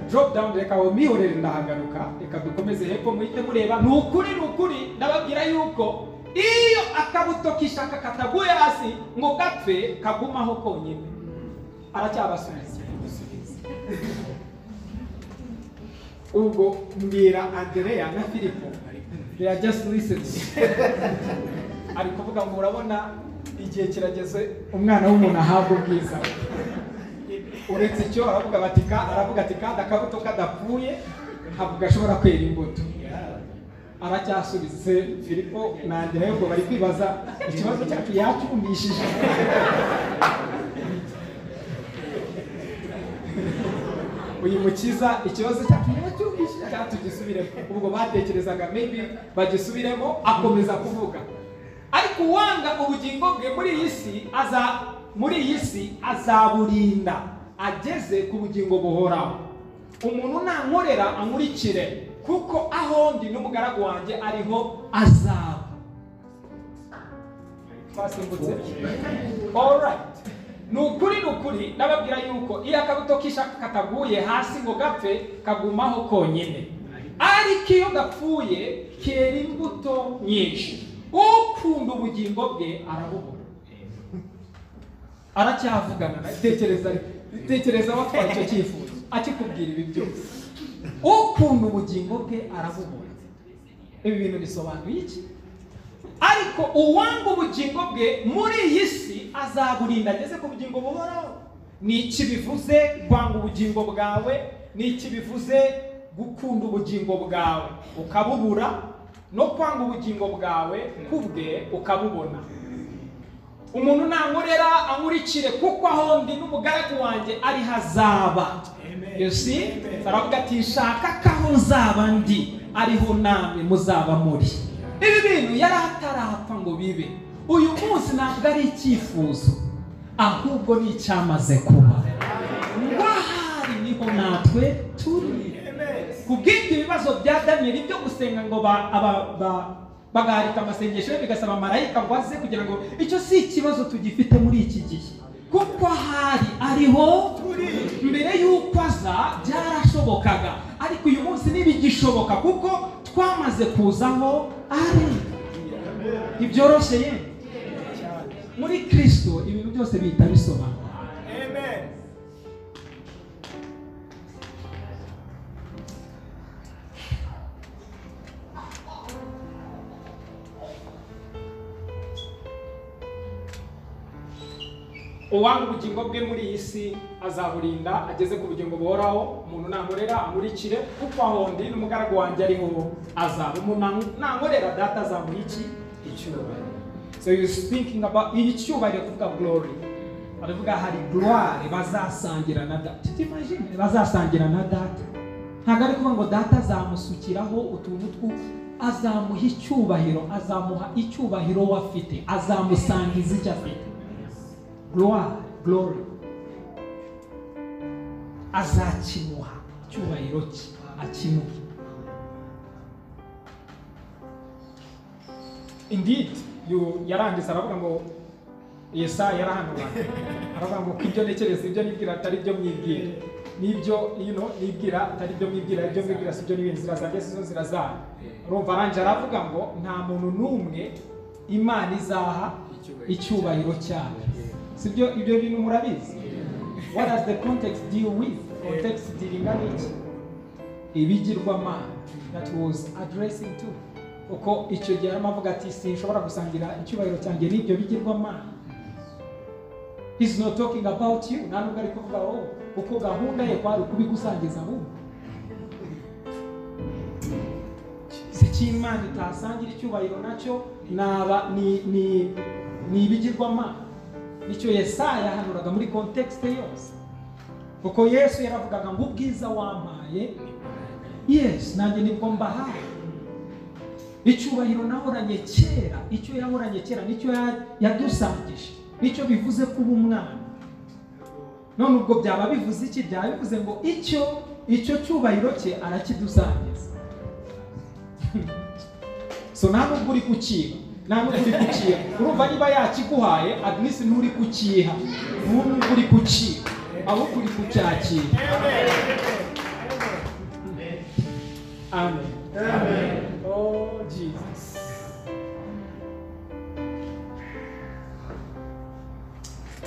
Drop down, reka wumihorere ndahagaruka, reka dukomeze hepfo muhite mureba. Ni ukuri ndababwira yuko iyo akabuto kishaka kataguye hasi ngo gapfe kagumaho konyine, aracyabasubiza. Ubwo mbwira Andrea na Filipo, they are just listening. Ari kuvuga ngo urabona igihe kirageze umwana w'umuntu ahabwa ubwiza. Uretse icyo aravuga ati kandi akabuto kadapfuye ntabwo gashobora kwera imbuto. Aracyasubize Filipo na Andrea ngo bari kwibaza ikibazo cyacu yacyumvishije. Uyu mukiza ikibazo cyacu yacyumvishije cyatugisubiremo. Ubwo batekerezaga maybe bagisubiremo, akomeza kuvuga. Ariko uwanga ubugingo bwe muri iyi si azaburinda ageze ku bugingo buhoraho. Umuntu nankorera ankurikire, kuko aho ndi n'umugaragu wanjye ariho azaba. Twasimbutse? Alright. Nukuri nababwira yuko iyo akabuto kishaka kataguye hasi ngo gapfe kagumaho konyine, ariko iyo gapfuye kera imbuto nyinshi. Ukunda ubugingo bwe arabubona. Aracyavugana na tekereza watwaye icyo cyifuzo akikubwira ibi byose. Ukunda ubugingo bwe arabubona. Ibi bintu bisobanuye iki? Ariko uwanga ubugingo bwe muri iyi si azaburinda ageze ku bugingo buhoraho. Ni iki bivuze kwanga ubugingo bwawe? Ni iki bivuze gukunda ubugingo bwawe ukabubura, no kwanga ubugingo bwawe kubwe ukabubona? Umuntu nankorera ankurikire, kuko aho ndi n'umugaragu wanjye ari hazaba. You see? Aravuga ati shaka kaho nzaba ndi ariho namwe muzaba muri. Ibi bintu yari atarapfa ngo bibe. Uyu munsi ntabwo ari icyifuzo, ahubwo ni icyamaze kuba. Wahari niho natwe turi. Kubw'ibyo ibibazo bya Daniel byo gusenga ngo bagarika amasengesho bigasaba marayika ngo aze kugira ngo icyo si ikibazo tugifite muri iki gihe, kuko ahari ariho mbere y'uko aza byarashobokaga, ariko uyu munsi ntibigishoboka kuko twamaze kuzaho ari. Ibyoroshye ye muri Kristo ibintu byose bihita bisobanura. Amen. Uwanga ubugingo bwe muri iyi si azaburinda ageze ku bugingo buhoraho. Umuntu nankorera ankurikire, kuko aho ndi n'umugaragu wanjye ariho azaba. Umuntu nankorera data azamuha iki? Icyubahiro. So you thinking about icyubahiro, kuvuga glory. Aravuga hari gloire bazasangira na data. Imagine bazasangira na data. Ntabwo ari kuvuga ngo data azamusukiraho utuntu azamuha icyubahiro, azamuha icyubahiro wafite, azamusangiza icyo afite. Glory. Azakimuha icyubahiro cye, akimuha. Indeed, yarangiza aravuga ngo Yesaya yarahanura. Aravuga ngo ibyo ntekereza ibyo nibwira atari byo mwibwira. Nibyo nibwira atari byo mwibwira, ibyo mwibwira si byo n'ibindi zirazajya sizo zirazana. Urumva aranje aravuga ngo nta muntu n'umwe Imana izaha icyubahiro cyayo. Sibyo ibyo bintu murabizi? What does the context deal with? Context dealinga n'iki? Ibigirwamana that was addressing to. Uko icyo gihe arimo avuga ati sinshobora gusangira icyubahiro cyanjye n'ibyo bigirwamana. He's not talking about you. Nta nubwo ari kuvuga uko gahunda ye kwari kubigusangiza ahubwo. cy'Imana itasangira icyubahiro nacyo ni ibigirwamana. Nicyo Yesaya yahanuraga muri context yose, kuko Yesu yaravugaga ngo ubwiza wampaye, yes, nanjye nibwo mbahaye. Icyubahiro nahoranye kera, icyo yahoranye kera nicyo yadusangije, nicyo bivuze kuba umwana. None ubwo byaba bivuze iki? Byaba bivuze ngo icyo cyubahiro cye arakidusangiza. So nta nubwo uri kukiba, urumva niba yakiguhaye at least nturi kukiha, nubwo uri kukiba, ahubwo uri kucyakira. Amen. Amen. Oh Jesus.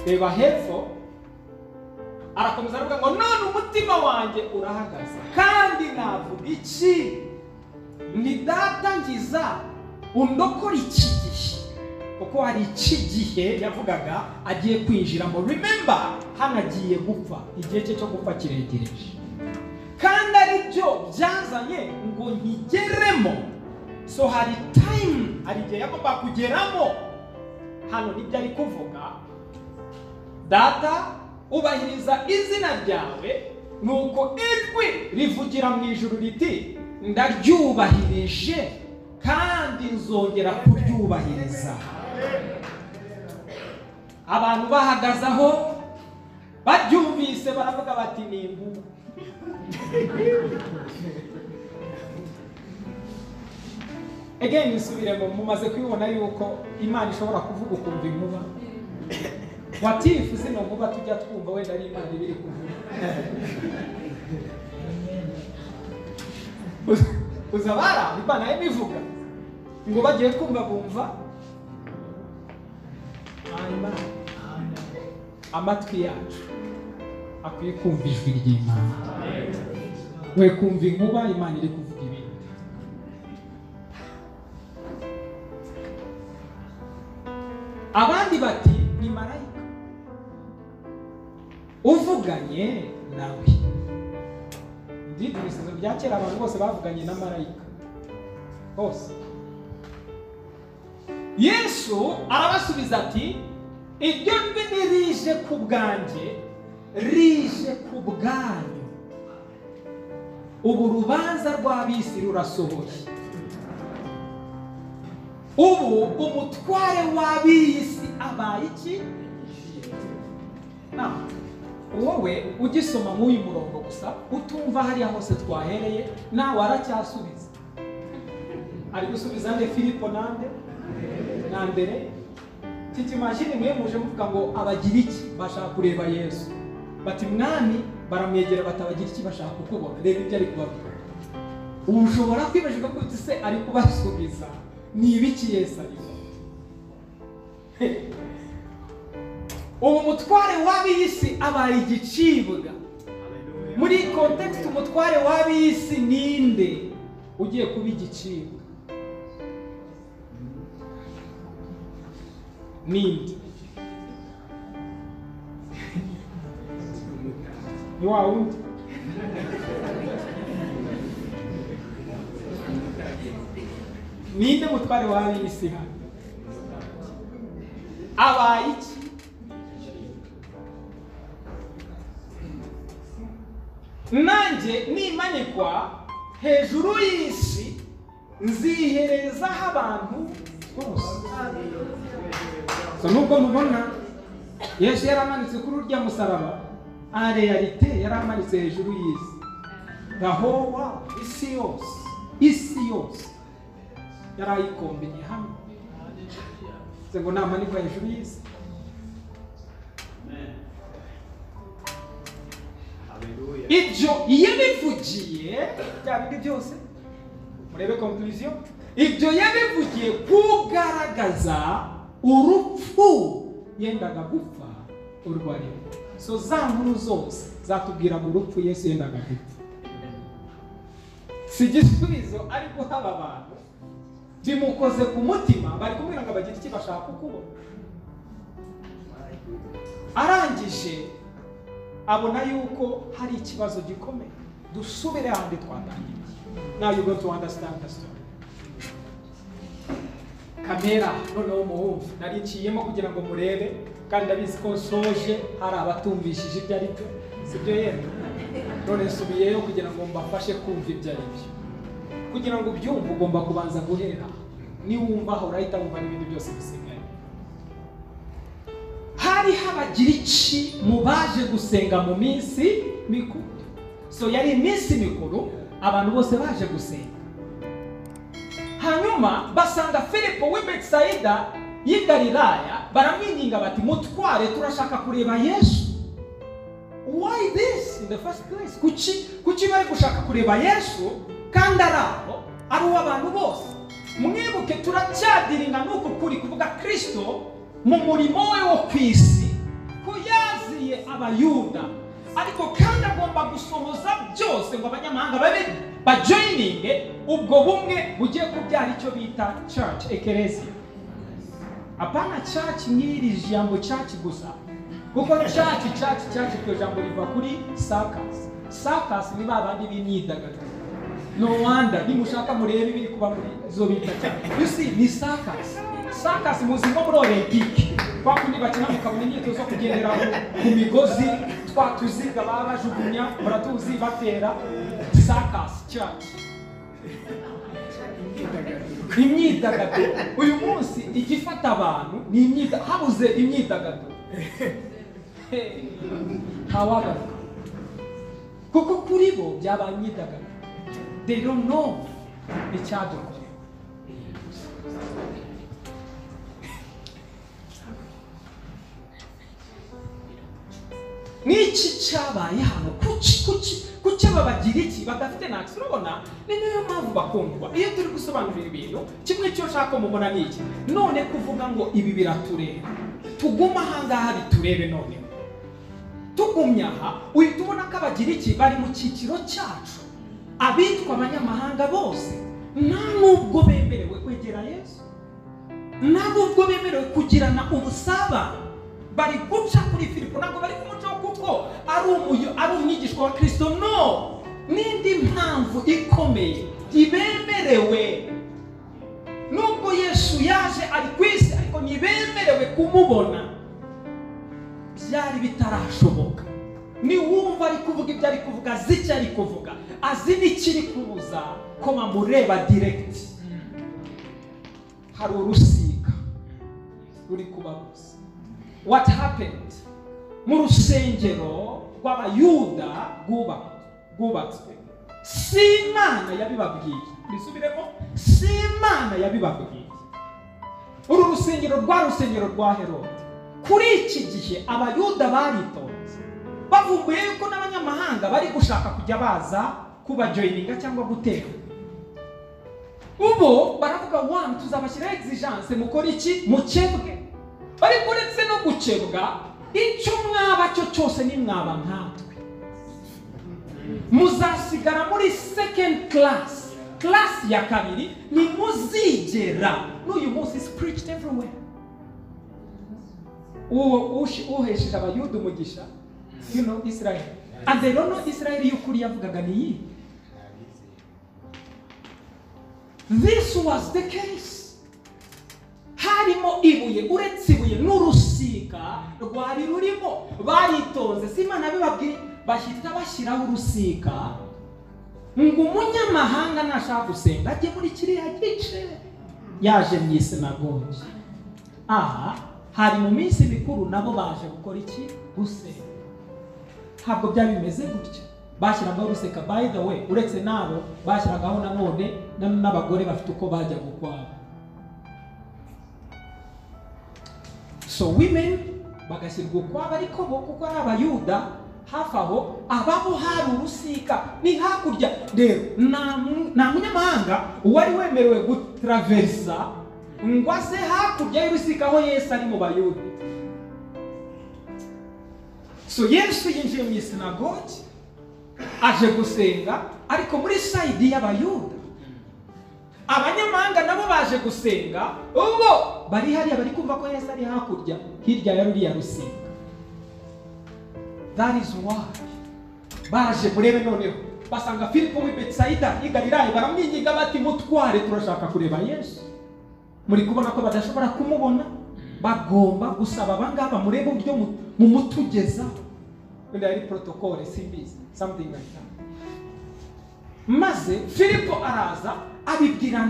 Reba hepfo arakomeza avuga ngo none umutima wanjye urahagaze kandi navuga iki? Ni data ngiza undokora iki gihe, kuko hari iki gihe yavugaga agiye kwinjiramo. Remember, hano agiye gupfa, igihe cye cyo gupfa kiregereje, kandi ari byo byazanye ngo nkigeremo. So hari time, hari igihe yagomba kugeramo. Hano nibyo ari kuvuga, data ubahiriza izina ryawe, nuko ijwi rivugira mu ijuru riti ndaryubahirije kandi nzongera kuryubahiriza. Abantu bahagaze aho baryumvise baravuga bati ni imbuga. Again, nisubiremo, mumaze kwibona yuko Imana ishobora kuvuga ukumva inkuba. Watifu zino nkuba tujya twumva wenda ari Imana ibiri kuvuga. Uzabara Imana ibivuga ngo bagiye kumva bumva Imana. Amatwi yacu akwiye kumva ijwi ry'Imana. We kumva inkuba, Imana iri kuvuga ibindi. Abandi bati ni marayika uvuganye nawe. Ndidi ibisazo bya kera abantu bose bavuganye na marayika bose. Yesu arabasubiza ati iryo jwi nirije ku bwanjye, rije ku bwanyu. Ubu urubanza rw'ab'isi rurasohoye. Ubu umutware w'ab'isi abaye iki? Wowe ugisoma nk'uyu murongo gusa utumva hariya hose twahereye, nawe aracyasubiza. Ari gusubiza nde? Filipo nande? Na mbere titi mashini mwe muje muvuga ngo abagira iki? Bashaka kureba Yesu. Bati mwami, baramwegera batabagira iki? Bashaka kukubona. Reba ibyo ari kubabwira. Ushobora kwibajijwe ko se ari kubasubiza ni ibiki Yesu arimo. Ubu mutware w'ab'isi abaye igicibwa. Muri context umutware w'ab'isi ninde ugiye kuba igicibwa? Ninde? Ni wa wundi. Ninde mutware w'ab'isi hano? Abaye iki? Nanjye nimanikwa hejuru y'isi nziherezaho abantu bose. So nubwo mubona Yesu yaramanitse kuri urya musaraba, en realite yaramanitse hejuru y'isi. The whole world, isi yose yarayikombenye hamwe. Ngo namanikwa hejuru y'isi. Ibyo yabivugiye bya bindi byose, murebe conclusion, ibyo yabivugiye kugaragaza urupfu yendaga gupfa urwariye. So za nkuru zose zatubwira mu urupfu Yesu yendaga gupfa. Si igisubizo ariko haba abantu bimukoze ku mutima, bari kumwira ngo bagira iki? Bashaka kukubona. Arangije abona yuko hari ikibazo gikomeye. Dusubire ahandi twatangiriye. Now you got to understand the story. kamera noneho muhumve nariciyemo kugira ngo murebe kandi ndabizi ko nsoje hari abatumvishije ibyo ari byo sibyo yenda none nsubiyeyo kugira ngo mbafashe kumva ibyo ari byo kugira ngo ubyumve ugomba kubanza guhera niwumva aho urahita wumva n'ibindi byose bisigaye hari habagira iki mu baje gusenga mu minsi mikuru so yari iminsi mikuru abantu bose baje gusenga hanyuma basanga Filipo w'i Betsaida y'i Galilaya baramwinginga bati mutware turashaka kureba Yesu. Why this in the first place? Kuki bari gushaka kureba Yesu kandi araho ari uw'abantu bose. Mwibuke turacyadiringa n'uku kuri kuvuga Kristo mu murimo we wo kwisi ko yaziye abayuda ariko kandi agomba gusohoza byose ngo abanyamahanga babe bajoininge ubwo bumwe bugiye kubyara icyo bita church ecclesia. Apana church n'iri jambo church gusa kuko church ko jambo riva kuri circus ni babandi b'imyidagaduro. No wonder nimushaka murebe ibiri kuba muri zo bita cyane. You see ni circus muzi ngo muri Olympic kwa kundi bakina mukabona imyitozo kugendera ku migozi twatuziga babajugunya baratuzi batera circus church. Imyidagaduro uyu munsi igifata abantu ni habuze imyidagaduro hawagaruka kuko kuri bo byabaye imyidagaduro. They don't know each other. Niki cyabaye hano kuki babagira iki badafite nax urabona ni niyo mpamvu bakundwa iyo turi gusobanurira ibintu kimwe cyo shaka mubona niki none kuvuga ngo ibi biratureba tuguma hangaha biturebe none tugumya aha uhita ubona ko abagira iki bari mu cyiciro cyacu abitwa abanyamahanga bose nta nubwo bemerewe kwegera Yesu nta nubwo bemerewe kugirana ubusabane bari guca kuri Filipo ntabwo bari kumucaho kuko ari umwigishwa wa Kristo no n'indi mpamvu ikomeye ntibemerewe nubwo Yesu yaje ari ku isi ariko ntibemerewe kumubona byari bitarashoboka ni wumva ari kuvuga ibyo ari kuvuga azi icyo ari kuvuga azi n'ikiri kubuza ko bamureba direct hari urusika ruri kubabuza. What happened? Mu rusengero rw'abayuda rwubatswe si Imana yabibabwiye bisubiremo si Imana yabibabwiye. Uru rusengero rwa Herode kuri iki gihe abayuda baritonze bavumbuye yuko n'abanyamahanga bari gushaka kujya baza kubajoininga cyangwa gutera ubu baravuga one tuzabashyiraho exigence mukora iki mukebwe bari kuretse no gucebwa icyo mwaba cyo cyose ni mwaba nkatwe muzasigara muri second class ya kabiri ni muzigera n'uyu munsi is preached everywhere. Uhesheje abayuda umugisha you know Israel and they don't know Israel y'ukuri yavugaga ni iyi. This was the case. Harimo ibuye uretse ibuye n'urusika rwari rurimo baritonze si Imana bibabwiye bahita bashyiraho urusika ngo umunyamahanga nashaka gusenga ajye muri kiriya gice yaje mu isinagogi. Aha hari mu minsi mikuru nabo baje gukora iki gusenga ntabwo byari bimeze gutya bashyiragaho urusika by the way uretse nabo bashyiragaho nanone n'abagore bafite uko bajya gukwaba. So women bagashyirwa ukwabo ariko bo kuko ari abayuda hafi aho ababo hari urusika ni hakurya rero nta munyamahanga wari wemerewe gutraversa ngo aze hakurya y'urusika aho Yesu ari mu bayuda. So Yesu yinjiye mu isinagogi aje gusenga ariko muri side y'abayuda abanyamahanga nabo baje gusenga ubwo bari hariya bari kumva ko Yesu ari hakurya hirya ya ruriya rusika. That is why baje murebe noneho basanga Filipo w'i Betsaida i Galilaya baramwinginga bati mutware turashaka kureba Yesu. muri kubona ko badashobora kumubona, bagomba gusaba abangaba murebe uburyo mu mutugeza wenda ari protocole simbizi something like that. Maze Filipo araza abibwira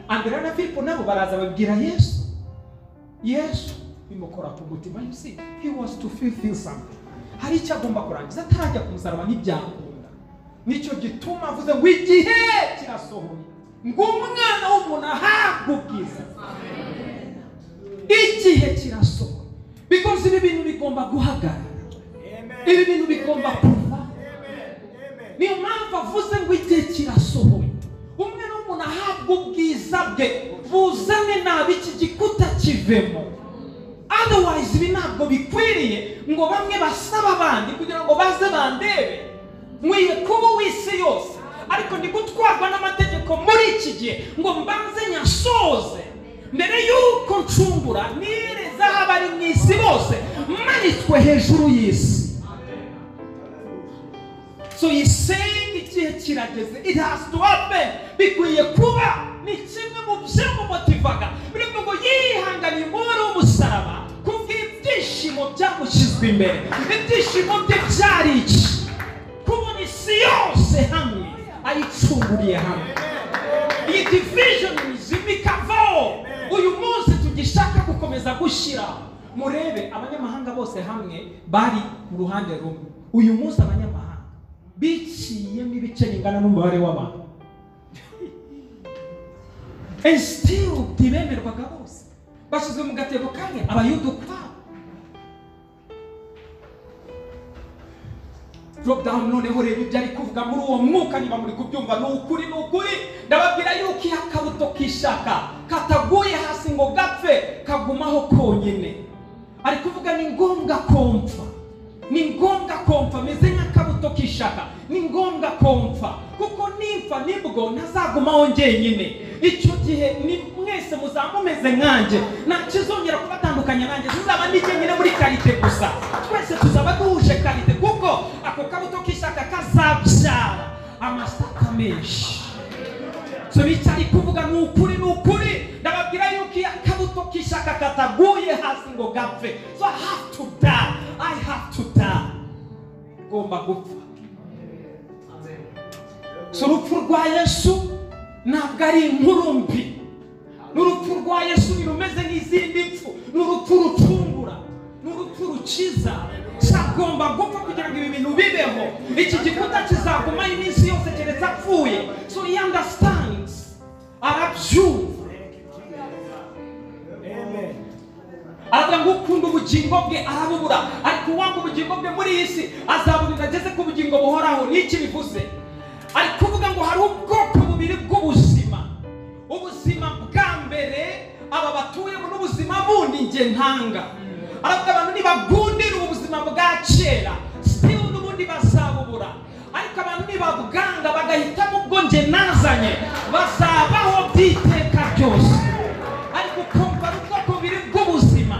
Andrea na Filipo nabo baraza babwira Yesu bimukora ku mutima. You see, he was to fulfill something. Hari icyo agomba kurangiza atarajya ku musaraba n'ibyakunda. Nicyo gituma avuze ngo igihe kirasohoye ngo umwana w'umuntu ahabwe ubwiza. Igihe kirasohoye because ibi bintu bigomba guhagarara, ibi bintu bigomba kuva. Niyo mpamvu avuze ngo igihe kirasohoye umwana w'umuntu ahabwe ubwiza bwe buzane nabi iki gikuta kivemo. Otherwise ibi ntabwo bikwiriye ngo bamwe basaba abandi kugira ngo baze bandebe. Mwiye kuba w'isi yose ariko ndi gutwarwa n'amategeko muri iki gihe ngo mbanze nyasoze mbere y'uko ncungura nireza abari mu isi bose manitswe hejuru y'isi. So he's saying igihe kirageze, it has to happen. Bikwiye kuba ni kimwe mu byamumotivaga birimo ngo yihanganiye umubare w'umusaraba kubw'ibyishimo byamushyizwe imbere. Ibyishimo bye byari iki? Kubona isi yose hamwe ayicunguriye hamwe. Iyi division zimikavaho uyu munsi tugishaka gukomeza gushyira. Murebe abanyamahanga bose hamwe bari mu ruhande rumwe. Uyu munsi abanyamahanga biciyemo ibice bingana n'umubare w'abantu. And still ntibemerwaga bose, bashyizwe mu gatebo kamwe abayuda ukwabo. Drop down noneho reba ibyo ari kuvuga muri uwo mwuka niba muri kubyumva ni ukuri ndababwira yuko iyo akabuto k'ishaka kataguye hasi ngo gapfe kagumaho konyine. Ari kuvuga ni ngombwa kompfa, ni ngombwa kompfa meze nk'akabuto k'ishaka, ni ngombwa kompfa kuko nimfa nibwo ntazagumaho njyenyine. Icyo gihe ni mwese muzamumeze nkanjye, nta kizongera kubatandukanya nanjye, tuzaba ndi njyenyine muri karite gusa, twese tuzaba duhuje karite kuko ako kabuto k'ishaka kazabyara amasaka menshi. So bicyari kuvuga ni ukuri ndababwira yuko iyo akabuto k'ishaka kataguye hasi ngo gapfe. So I have to die, ngomba gupfa. So urupfu rwa Yesu ntabwo ari inkuru mbi. N'urupfu rwa Yesu rumeze nk'izindi mpfu, n'urupfu rucungura, n'urupfu rukiza. Sagomba gupfa kugira ngo ibi bintu bibeho. Iki gikuta kizaguma iminsi yose keretse apfuye. So he understands, arabyumva. Aravuga ngo ukunda ubugingo bwe arabubura, ariko uwanga ubugingo bwe muri iyi si azaburinda ageze ku bugingo buhoraho. N'iki bivuze? Ari kuvuga ngo hari ubwoko bubiri bw'ubuzima. Ubuzima bwa mbere aba batuyemo n'ubuzima bundi nge ntanga. Aravuga abantu nibagundira ubuzima bwa kera still n'ubundi bazabubura, ariko abantu nibabwanga bagahitamo ubwo nge nazanye bazabaho by'iteka ryose. Ariko kumva ubwoko bubiri bw'ubuzima.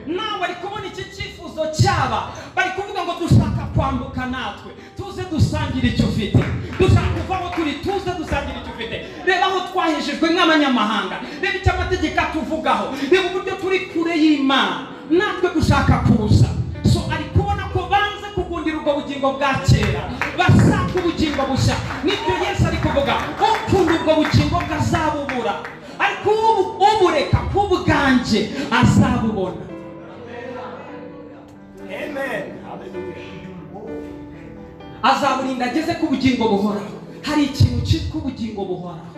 Nawe ari kubona iki cyifuzo cyaba bari kuvuga ngo dushaka kwambuka natwe tuze dusangire icyo ufite, dushaka kuvaho turi tuze dusangire icyo ufite. Reba aho twahejejwe nk'abanyamahanga, reba icyo amategeko atuvugaho, reba uburyo turi kure y'Imana, natwe dushaka kuza. So ari kubona ko banze kugundira ubwo bugingo bwa kera, bashaka ubugingo bushya. Nibyo Yesu ari kuvuga, ukunda ubwo bugingo bwazabubura, ariko ubureka kubuganje azabubona. Amen. Azaburinda ageze ku bugingo buhoraho. Hari ikintu cyitwa ubugingo buhoraho.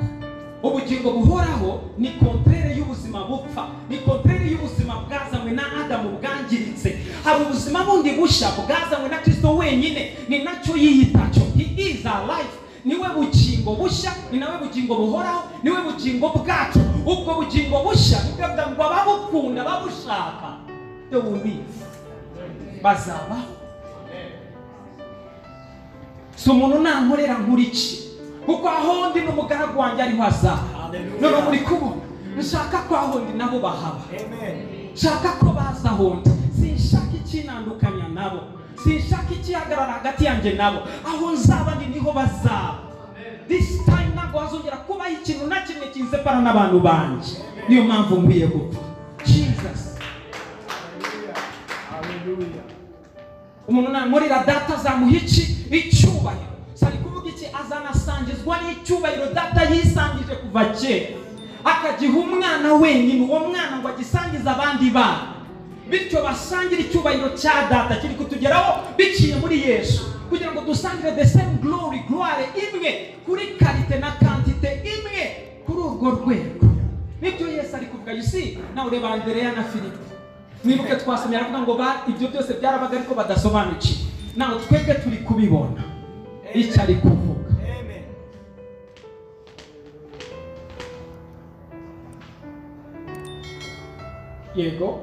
Ubugingo buhoraho ni kontrere y'ubuzima bupfa, ni kontrere y'ubuzima bwazanywe na Adamu bwangiritse. Hari ubuzima bundi bushya bwazanywe na Kristo wenyine, ni nacyo yiyitacyo. He is our life. Niwe bugingo bushya, ni nawe bugingo buhoraho, niwe bugingo bwacu. Ubwo bugingo bushya nibwo ngo ababukunda babushaka byo bubizi bazabaho. So umuntu nankorera nkuriki kuko aho ndi n'umugaragu wanjye ariho azaba. None muri kubona nshaka ko aho ndi nabo bahaba. Nshaka ko baza aho ndi, sinshaka ikinandukanya nabo, sinshaka ikihagarara hagati yanjye nabo. Aho nzaba ndi niho bazaba. this time ntabwo hazongera kubaho ikintu na kimwe kinsepara n'abantu banje. Niyo mpamvu nkwiye gupfa. Jesus. Hallelujah. Umuntu namurira data azamuha icyubahiro. Sari kuvuga iki? Azanasangizwa n'icyubahiro data yisangije kuva kera. Akagiha umwana wenyine, uwo mwana ngo agisangize abandi bana. Bityo basangira icyubahiro cya data kiri kutugeraho biciye muri Yesu. Kugira ngo dusangire the same glory imwe kuri karite na kantite imwe kuri urwo rwego. Nibyo Yesu ari kuvuga. You see, nawe ureba Andrea na Filipo. Mwibuke twasomye aravuga ngo ibyo byose byarabaga ariko badasobanukiwe. Nawe twebwe turi kubibona icyo ari kuvuga. Amen. Yego.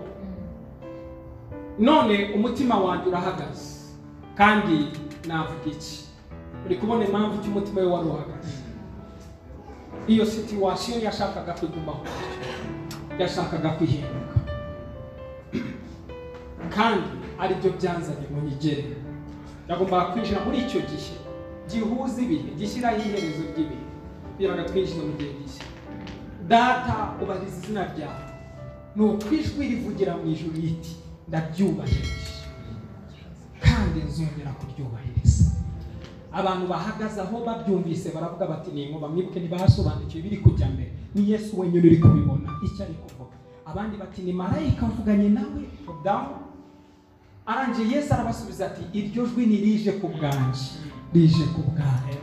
None umutima wanjye urahagaze kandi navuga iki? Uri kubona impamvu cy'umutima we wari uhagaze? Iyo situation yashakaga kwigumaho, yashakaga kwihinduka, kandi ari byo byanzanye mu nyigere. Nagombaga kwinjira muri icyo gihe gihuza ibihe, gishyiraho iherezo ry'ibihe, kugira ngo twinjire mu gihe gishya. Data ubariza izina ryawe, ni ukwijwi rivugira mu ijuru riti ndabyubahirije kandi nzongera kuryubahiriza. Abantu bahagaze aho babyumvise baravuga bati ni inkuba. Mwibuke ntibasobanukiwe biri kujya mbere. Ni Yesu wenyine uri kubibona icyo ari kuvuga. Abandi bati ni marayika mvuganye nawe. Down arangiye Yesu arabasubiza ati iryo jwi nirije ku bwanjye, rije ku bwanjye,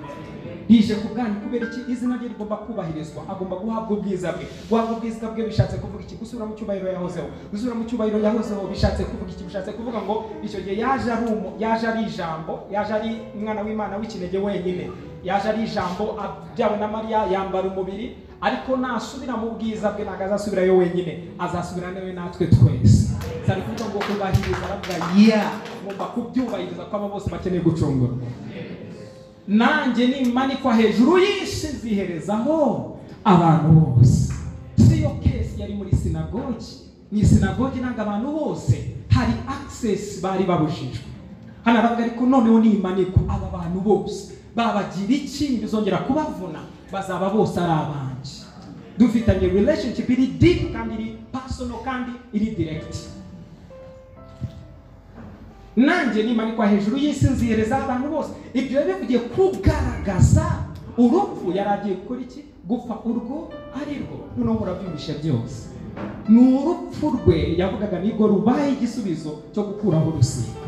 rije ku bwanjye. Kubera iki? Izina rye rigomba kubahirizwa, agomba guhabwa ubwiza bwe. Guhabwa ubwiza bwe bishatse kuvuga iki? Gusubira mu cyubahiro yahozeho. Gusubira mu cyubahiro yahozeho bishatse kuvuga iki? Bishatse kuvuga ngo icyo gihe yaje ari ijambo, yaje ari umwana w'Imana w'ikinege wenyine, yaje ari ijambo abyawe na Mariya, yambara umubiri, ariko nasubira mu bwiza bwe ntabwo azasubirayo wenyine, azasubira nawe natwe twese. Sari kuvuga ngo kubahiriza, aravuga ngomba kubyubahiriza ko abo bose bakeneye gucungurwa. Nanjye nimanikwa hejuru y'isi ziherezaho abantu bose. Siyo kesi yari muri sinagogi. Ni sinagogi nanga abantu bose hari access bari babujijwe. Hano aravuga ariko noneho nimanikwa aba bantu bose babagira iki? Bizongera kubavuna, bazaba bose ari abanje. Dufitanye relationship iri deep kandi iri personal kandi iri direct. Nanjye nimanikwa hejuru y'isi nzihereza abantu bose. Ibyo bivugiye kugaragaza urupfu yaragiye gukora iki? Gupfa urwo ari rwo. Noneho murabyumvisha byose. Ni urupfu rwe yavugaga nibwo rubaye igisubizo cyo gukuraho urusika.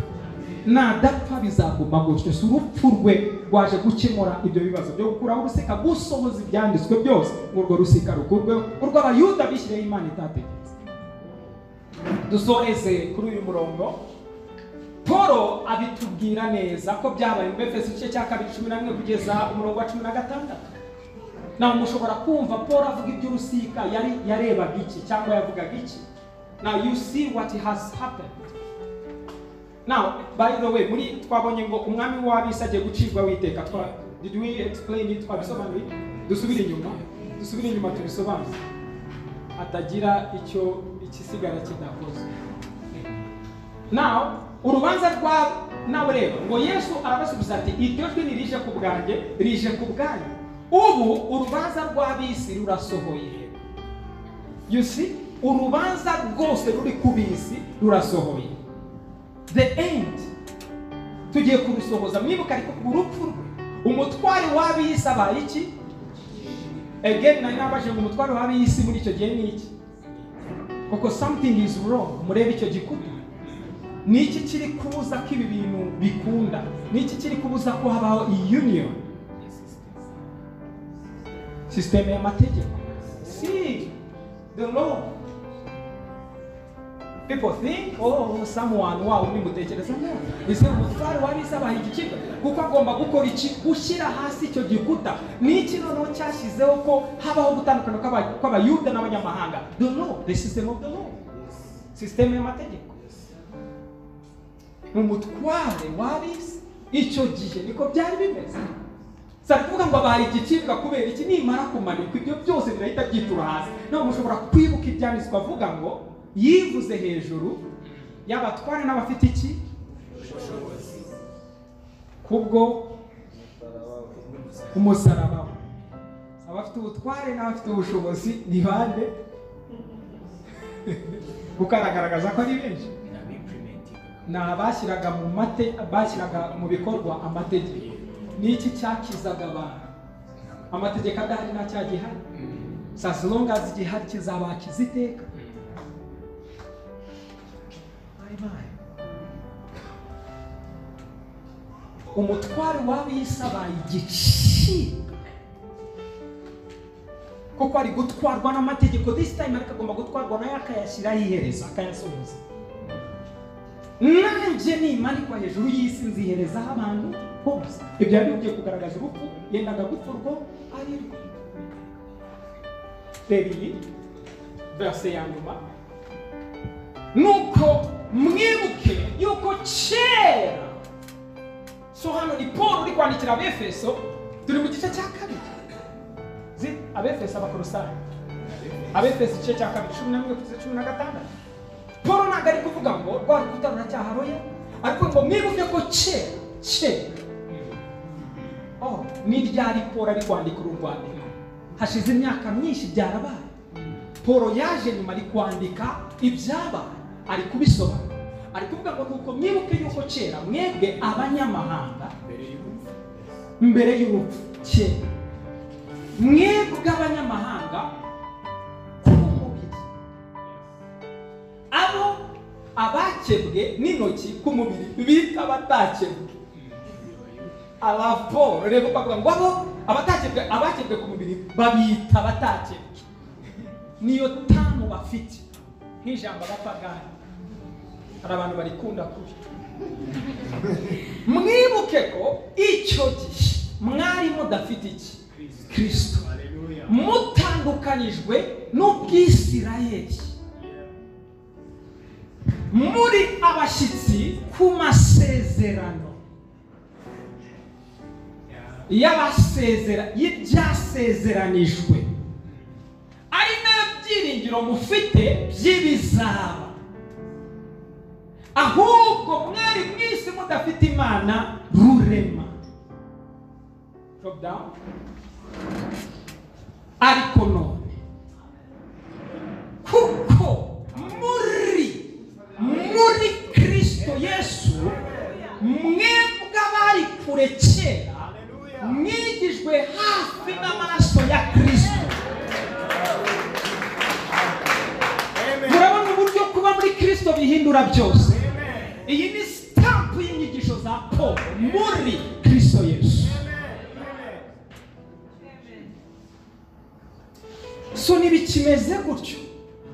Nadapfa bizaguma gutyo. Si urupfu rwe rwaje gukemura ibyo bibazo byo gukuraho urusika, gusohoza ibyanditswe byose urwo rusika rukurweho, urwo abayuda bishyiriyeho Imana itategetse. Dusoreze kuri uyu murongo. Paul abitubwira neza ko byabaye mu Efeso igice cya 2:11 kugeza umurongo wa 16. Nawe mushobora kumva Paul avuga iby'urusika yarebaga iki cyangwa yavugaga iki. Now you see what has happened. Now by the way, muri twabonye ngo umwami w'abisi agiye gucibwa witeka. Did we explain it? Twabisobanuye. Dusubire inyuma tubisobanure. Atagira icyo ikisigara kidakoze. Now urubanza rwa nawe rero ngo Yesu arabasubiza ati iryo jwi nirije ku bwanjye, rije ku bwanyu. Ubu urubanza rw'abisi rurasohoye. You see, urubanza rwose ruri ku bisi rurasohoye. The end tugiye kurusohoza. Mwibuka ariko urupfu rwe, umutware w'abisi abaye iki? Again nari nabaje ngo umutware w'abisi muri icyo gihe ni iki? Kuko something is wrong. Murebe icyo gikuta. Niki kiri kubuza ko ibi bintu bikunda? Niki kiri kubuza ko habaho union? System ya mategeko. See, the law. People think, someone ni mutekereza neza. Ese umutware wabisaba igikiko kuko agomba gukora iki? Gushyira hasi icyo gikuta. Niki noneho cyashyizeho ko habaho gutandukana kw'abayuda n'abanyamahanga? The law, the system of the law. System ya mategeko. Umutware wabisi icyo gihe niko byari bimeze. Sari kuvuga ngo abaye igicibwa kubera iki? Nimara kumanikwa ibyo byose birahita byitura hasi. Naho mushobora kwibuka ibyanditswe avuga ngo yivuze hejuru y'abatware n'abafite iki? Kubwo umusaraba. Abafite ubutware n'abafite ubushobozi ni bande? Bukaragaragaza ko ari benshi. N'abashyiraga mu bikorwa amategeko. Niki cyakizaga abantu? Amategeko adahari nta cyagihari. As long as igihari kizabakiza iteka. Umutware w'abisabaye igiciro kuko ari gutwarwa n'amategeko. This time ariko agomba gutwarwa nayo akayashyiraho iherezo, akayasohoza. Nanjye nimanikwa hejuru y'isi nziherezaho abantu bose. Ibyo ari bigiye kugaragaza urupfu yendaga gupfa urwo ari rwo. Rero verse ya nyuma, nuko mwibuke yuko kera. So hano ni Paul uri kwandikira Abefeso, turi mu gice cya kabiri. Abefeso Abakolosayi, Abefeso igice cya kabiri 11-16. Paul ntabwo ari kuvuga ngo rwa rukuta ruracyaharoye, ariko ngo mwibuke ko kera ni ryari Paul ari kwandika uru rwandiko. Hashize imyaka myinshi byarabaye. Paul yaje nyuma ari kwandika ibyabaye, ari kubisobanura. Ari kuvuga ngo nuko mwibuke yuko kera mwebwe abanyamahanga mbere y'urupfu kera mwebwe abanyamahanga ku mubiri, abo abakebwe n'intoki ku mubiri bita abatakebwe. Paul rero bavuga ngo abo abakebwe ku mubiri babita abatakebwe. Niyo tamu bafite nk'ijambo abapagani. Hari abantu barikunda kuri. Mwibuke ko icyo gihe mwari mudafite iki? Kristo. Mutandukanijwe n'Ubwisirayeli, muri abashyitsi ku masezerano y'ibyasezeranijwe, ari nta byiringiro mufite by'ibizaba, ahubwo mwari mwisi mudafite Imana rurema. Drop down. Ariko none kuko muri Kristo Yesu mwebwe abari kure kera mwigijwe hafi n'amaraso ya Kristo. Murabona uburyo kuba muri Kristo bihindura byose. Iyi ni stamp y'inyigisho za Paul muri Kristo Yesu. So nibikimeze gutyo,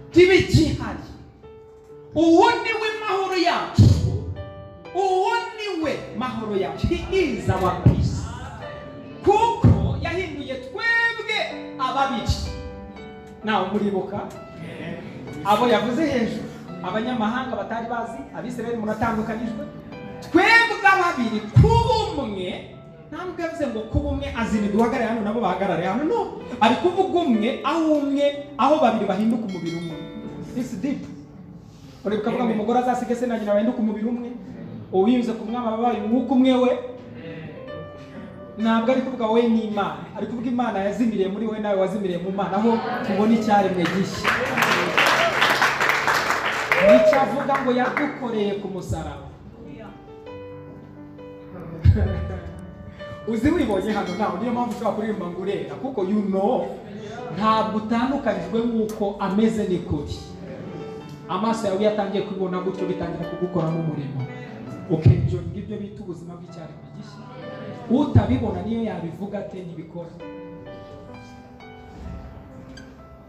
ntibigihari. Uwo niwe mahoro yacu, uwo niwe mahoro yacu. He is our peace. Kuko yahinduye twebwe ababiri. Nawe muribuka abo yavuze hejuru, abanyamahanga batari bazi, Abisirayeli munatandukanijwe. Twebwe ababiri kubumwe. Ntabwo yavuze ngo kubumwe azini duhagarare hano nabo bahagarare hano. No, ari kuvuga umwe aho babiri bahinduka umubiri umwe. This deep. Uribuka ngo umugore azasige se na nyina bahinduka umubiri umwe. Uwiyunze ku mwama babaye umwuka umwe we. Ntabwo ari kuvuga we ni Imana, ari kuvuga Imana yazimiriye muri we nawe wazimiriye mu Mana, aho tubona icyaremwe gishya. Nicyo avuga ngo yadukoreye ku musaraba. Uzi wibonye hano nawe niyo mpamvu ushobora kuririmba ngo urera, kuko you know ntabwo utandukanijwe nk'uko ameze n'ikuri. Amaso yawe yatangiye kubibona gutyo bitangira kugukoramo umurimo. Ibyo ngibyo bita ubuzima bw'icyaremwe gishya. Utabibona niyo yabivuga ate ntibikora.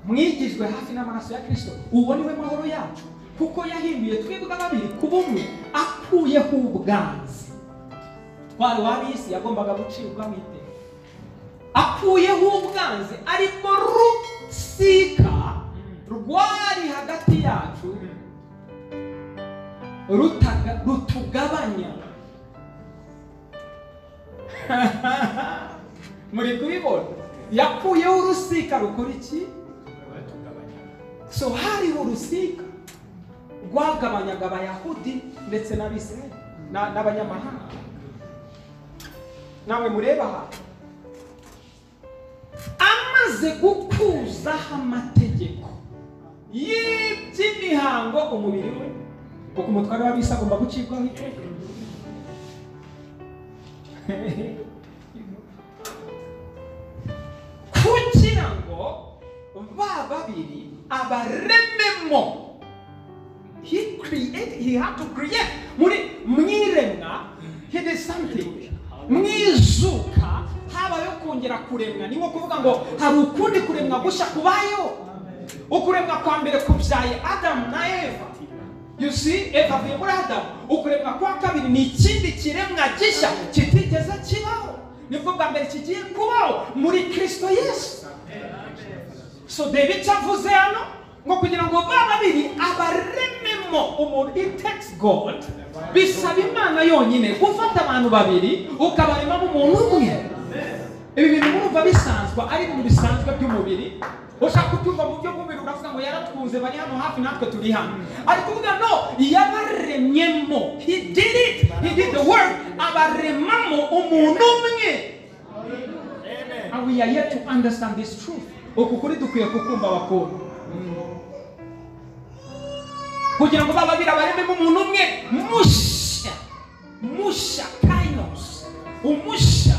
Mwigijwe hafi n'amaraso ya Kristo, uwo niwe mahoro yacu, kuko yahinduye twebwe ababiri kubumwe akuyeho ubwanzi. Twari wabisi yagombaga gucibwa mu iteka. Akuyeho ubwanzi, ariko rusika rwari hagati yacu rutugabanya. Muri kubibona? Yakuyeho urusika rukora iki? So hariho urusika rwagabanyaga Abayahudi ndetse n'Abisirayeli n'abanyamahanga. Nawe mureba aha amaze gukuzaho amategeko y'iby'imihango umubiri we, kuko umutware w'abisi agomba gucibwaho iteka. Kugira ngo ba babiri abarememo, he had to create. Muri mwiremwa, he did something. Mwizuka habayo kongera kuremwa. Ni nko kuvuga ngo hari ukundi kuremwa gushya kubayo. Ukuremwa kwa mbere kubyaye Adam na Eva. You see, Eva avuye muri Adam. Ukuremwa kwa kabiri ni ikindi kiremwa gishya kitigeze kibaho. Nibwo bwa mbere kigiye kubaho muri Kristo Yesu. So David avuze hano ngo kugira ngo ba babiri abarememo umuntu, it takes God. Bisaba Imana yonyine gufata abantu babiri ukabaremamo umuntu umwe. Ibi bintu murumva bisanzwe ari ibintu bisanzwe by'umubiri. Ushaka kubyumva mu buryo bw'umubiri uravuga ngo yaratwuze bari hano hafi natwe turi hano. Ari kuvuga no, yabaremyemo. He did it. He did the work. Abaremamo umuntu umwe. And we are yet to understand this truth. Ukukuri dukwiye kukumva bakuru. Kugira ngo bababiri abarememo umuntu umwe mushya kainos. Umushya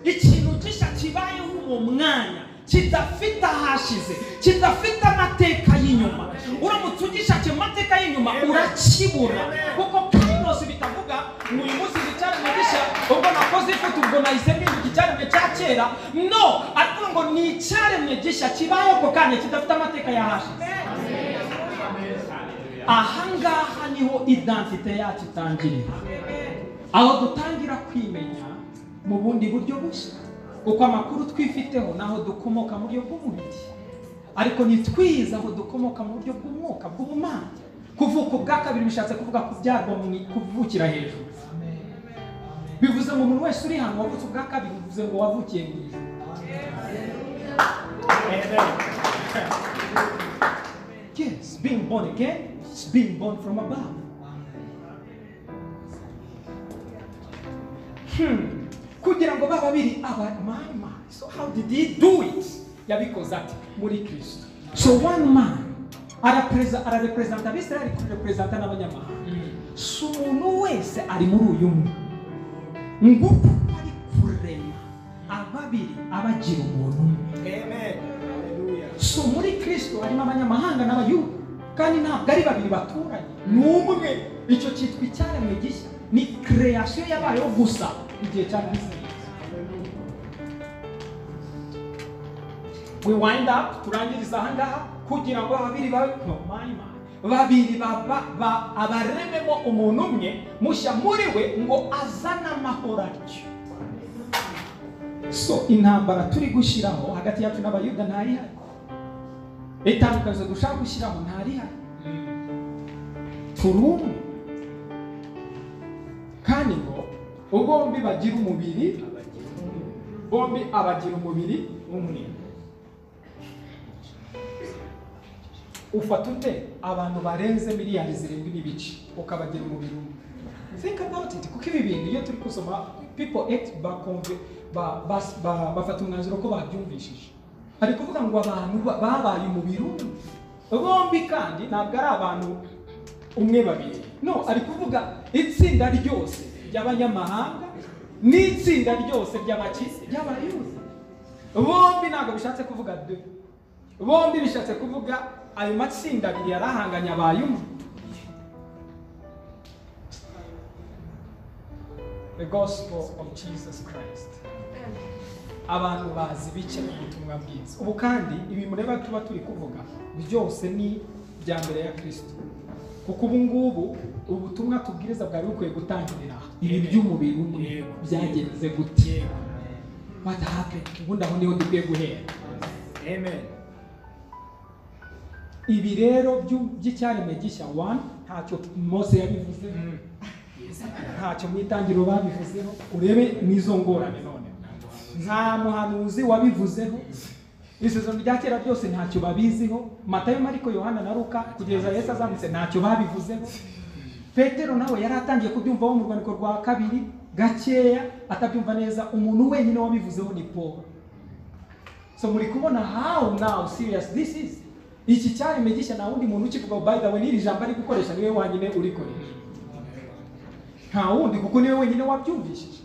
ikintu gishya kibayeho mu mwanya kidafite ahashize, kidafite amateka y'inyuma. Uramutse ugishakiye amateka y'inyuma urakibura, kuko kainos bitavuga ngo uyu munsi icyaremwe gishya ubwo nakoze ifoto ubwo nahise mpinduka icyaremwe cya kera. No, ariko ngo ni icyaremwe gishya kibayeho ako kanya kidafite amateka y'ahashize. Ahangaha niho identite yacu itangirira, aho dutangira kwimenya mu bundi buryo bushya, kuko amakuru twifiteho naho dukomoka mu buryo bw'umubiri, ariko nitwiza aho dukomoka mu buryo bw'umwuka bw'ubumana. Kuvuka ubwa kabiri bishatse kuvuga kubyarwa kuvukira hejuru. Bivuze ngo umuntu wese uri hano wavutse ubwa kabiri, bivuze ngo wavukiye mu ijuru. Yes, being born again is being born from above. Kugira ngo bababiri my. So how did he do it? Yabikoze ati muri Kristo. So one man ararepresenta Abisirayeli, kurepresenta n'abanyamahanga. So umuntu wese ari muri uyu mwe. Nguko ari kurema ababiri abagira umuntu umwe. Amen. So muri Kristo harimo abanyamahanga n'abayuda, kandi ntabwo ari babiri baturanye, n'umwe. Icyo cyitwa icyaremwe gishya, ni creation yabayeho gusa igihe cya Kristo. We wind up turangiriza ahangaha kugira ngo babiri babiri abarememo umuntu umwe mushya muri we ngo azana amahoro atyo. So intambara turi gushyiraho hagati yacu n'abayuda ntayihari, itandukanye dushaka gushyiraho ntarihari. Turumwe kandi ngo bombi bagira umubiri, bombi abagira umubiri umwe. Ufata ute abantu barenze miliyari 7.5 ukabagira umubiri umwe? Think about it. Kuko ibi bintu iyo turi kusoma people act bafata umwanzuro ko babyumvishije. Ari kuvuga ngo abantu babaye umubiri umwe bombi, kandi ntabwo ari abantu umwe babiri. No, ari kuvuga itsinda ryose ry'abanyamahanga n'itsinda ryose ry'abayuda. Bombi ntabwo bishatse kuvuga de. Bombi bishatse kuvuga ayo matsinda abiri yarahanganya abayuma. The gospel of Jesus Christ. Abantu bazi bice mu butumwa bwiza. Ubu kandi ibi mureba tuba turi kuvuga byose ni bya mbere ya Kristo. Kuko ubu ngubu ubutumwa tubwiriza bwari bukwiye gutangirira ibi by'umubiri umwe byagenze gute. What happened? Ubundi aho niho dukwiye guhera. Amen. Ibi rero by'icyaremwe gishya, one, ntacyo Mose yabivuze, ntacyo mu itangiriro babivuzeho. Urebe n'izo ngorane none, nta muhanuzi wabivuzeho. Isezerano rya kera byose ntacyo babiziho. Matayo, Mariko, Yohana na Luka kugeza Yesu azamutse ntacyo babivuzeho. Petero nawe yari atangiye kubyumvaho mu rwandiko rwa kabiri gakeya, atabyumva neza. Umuntu wenyine wabivuzeho ni Paul. So muri kubona how now serious this is. Iki cyari megisha na wundi muntu ukivuga by the way n'iri jambo ari gukoresha niwe wanyine urikoresha. Nta wundi kuko niwe wenyine wabyumvishije.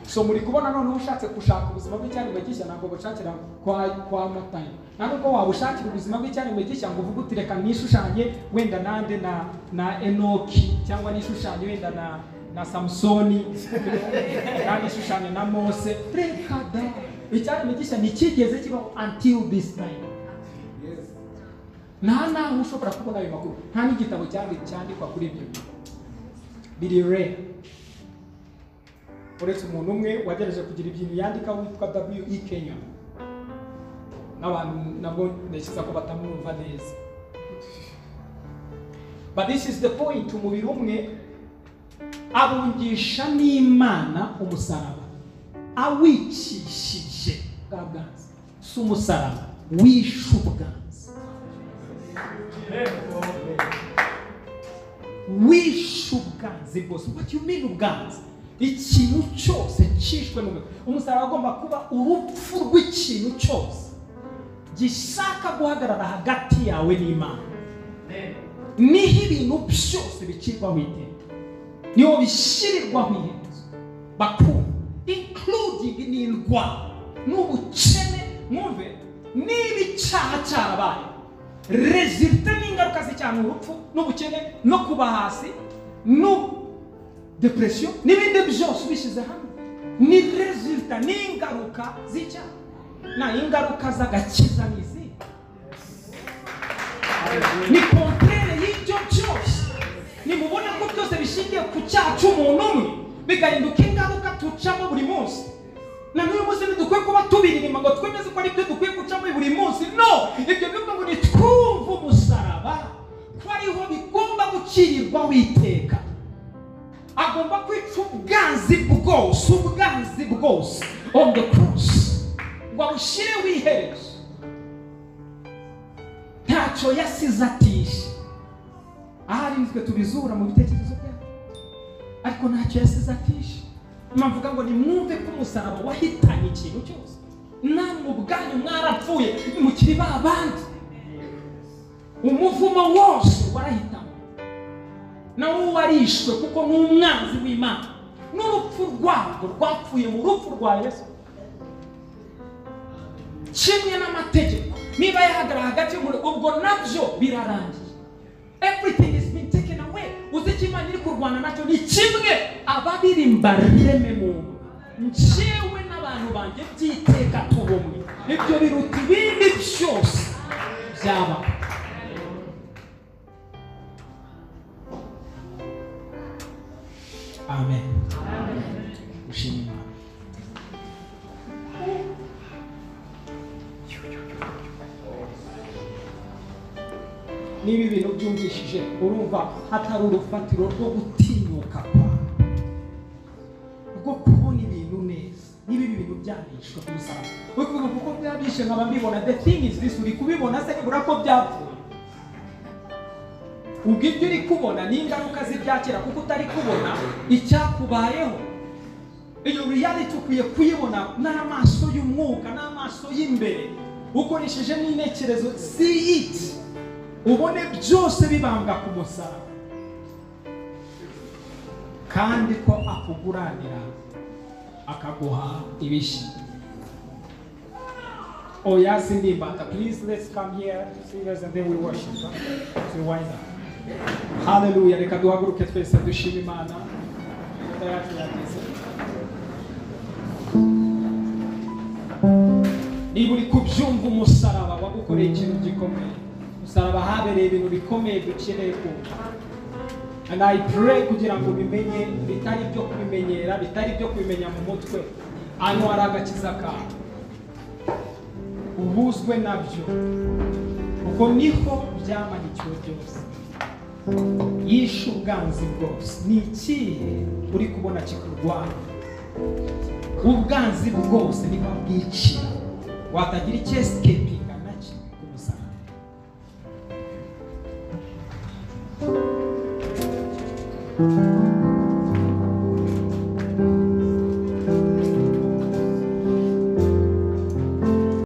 So muri kubona none ushatse gushaka ubuzima bw'icyari megisha ntabwo bushakira kwa Matayo. Ntabwo wabushakira ubuzima bw'icyari megisha ngo uvuge utireka nishushanye wenda nande na Enoki cyangwa nishushanye wenda na Samsoni kandi nishushanye na Mose. Reka da icyari megisha nikigeze kibaho until this time. Yes. Nta ushobora kubona ayo makuru. Nta n'igitabo cyandikwa kuri ibyo. Biri rare. Uretse umuntu umwe wagerageje kugira ibintu yandika witwa W.E. Kenyon. N'abantu nabo ntekereza ko batamwumva neza. But this is the point. Umubiri umwe abungisha n'Imana umusaraba. Awicishije bwanze. Si umusaraba wishe ubwanze. Wishe ubwanze bwose. What you mean ubwanze? Ikintu cyose cyishwe n'umwe. Umusaraba agomba kuba urupfu rw'ikintu cyose gishaka guhagarara hagati yawe n'Imana. Niho ibintu byose bicirwaho iteka, niho bishyirirwaho iherezo bakuru, including n'indwara n'ubukene. Mwumve niba icyaha cyarabaye, resulta n'ingaruka z'icyaha urupfu n'ubukene no kuba hasi no depression n'ibindi byose bishyize hamwe ni resulta n'ingaruka z'icyaha. Na ingaruka z'agakiza n'izi ni contraire y'ibyo byose. Nimubona ko byose bishingiye ku cyaha cy'umuntu umwe bigahinduka ingaruka tucamo buri munsi. Na n'uyu munsi ntidukwiye kuba tubiririmba ngo twemeze ko ari byo dukwiye gucamo buri munsi. No, ibyo bivuga ngo nitwumve umusaraba ko ariho bigomba gucirirwaho iteka. Agomba kwica ubwanzi bwose on the cross ngo awushyireho iherezo. Ntacyo yasize atishe. Ahari nitwe tubizura mu bitekerezo byacu, ariko ntacyo yasize atishe. Mvuga ngo nimwumve ko umusaraba wahitanye ikintu cyose. Namwe ubwanyu mwarapfuye mukiri babandi. Umuvumo wose warahitanye, nawo warishwe kuko n'umwanzi w'Imana n'urupfu rwabo rwapfuye mu rupfu rwa Yesu. Kimwe n'amategeko niba yahagarara hagati muri ubwo nabyo birarangiye. Everything is been taken away. Uziki Imana iri kurwana nacyo ni kimwe. Abaririmba reme mu njyewe n'abantu banjye byiteka tubumwe. Ibyo biruta ibindi byose byaba. Amen. Ushimira. Niba ibintu byumvishije urumva hatari urufatiro rwo gutinyuka kwawe, rwo kubona ibintu neza. Niba ibintu byarishwe ku musaraba ukuvuga kuko byabishe nkaba mbibona. The thing is this, uri kubibona se nibura ko byapfuye. Ubwo ibyo uri kubona ni ingaruka z'ibyakera kuko utari kubona icyakubayeho. Iyo reality ukwiye kuyibona n'amaso y'umwuka n'amaso y'imbere ukoresheje n'intekerezo. See it, ubone byose bibambwa ku musaraba kandi ko akuguranira akaguha ibishyi. Oya sindimbata. Please let's come here singers and then we worship. So wind up. Hallelujah. Reka duhaguruke twese dushime Imana. Niba uri kubyumva umusaraba wagukoreye ikintu gikomeye, umusaraba habereye ibintu bikomeye dukeneye kumva. And I pray kugira ngo bimenye, bitari byo kubimenyera, bitari byo kubimenya mu mutwe. Hano hari agakiza kawe ubuzwe nabyo kuko niho byamanikiwe byose. Yishe ubwanzi bwose. Ni ikihe uri kubona kikurwanya? Ubwanzi bwose niba bwicira watagira icyescapinga nacyo ku musaraba.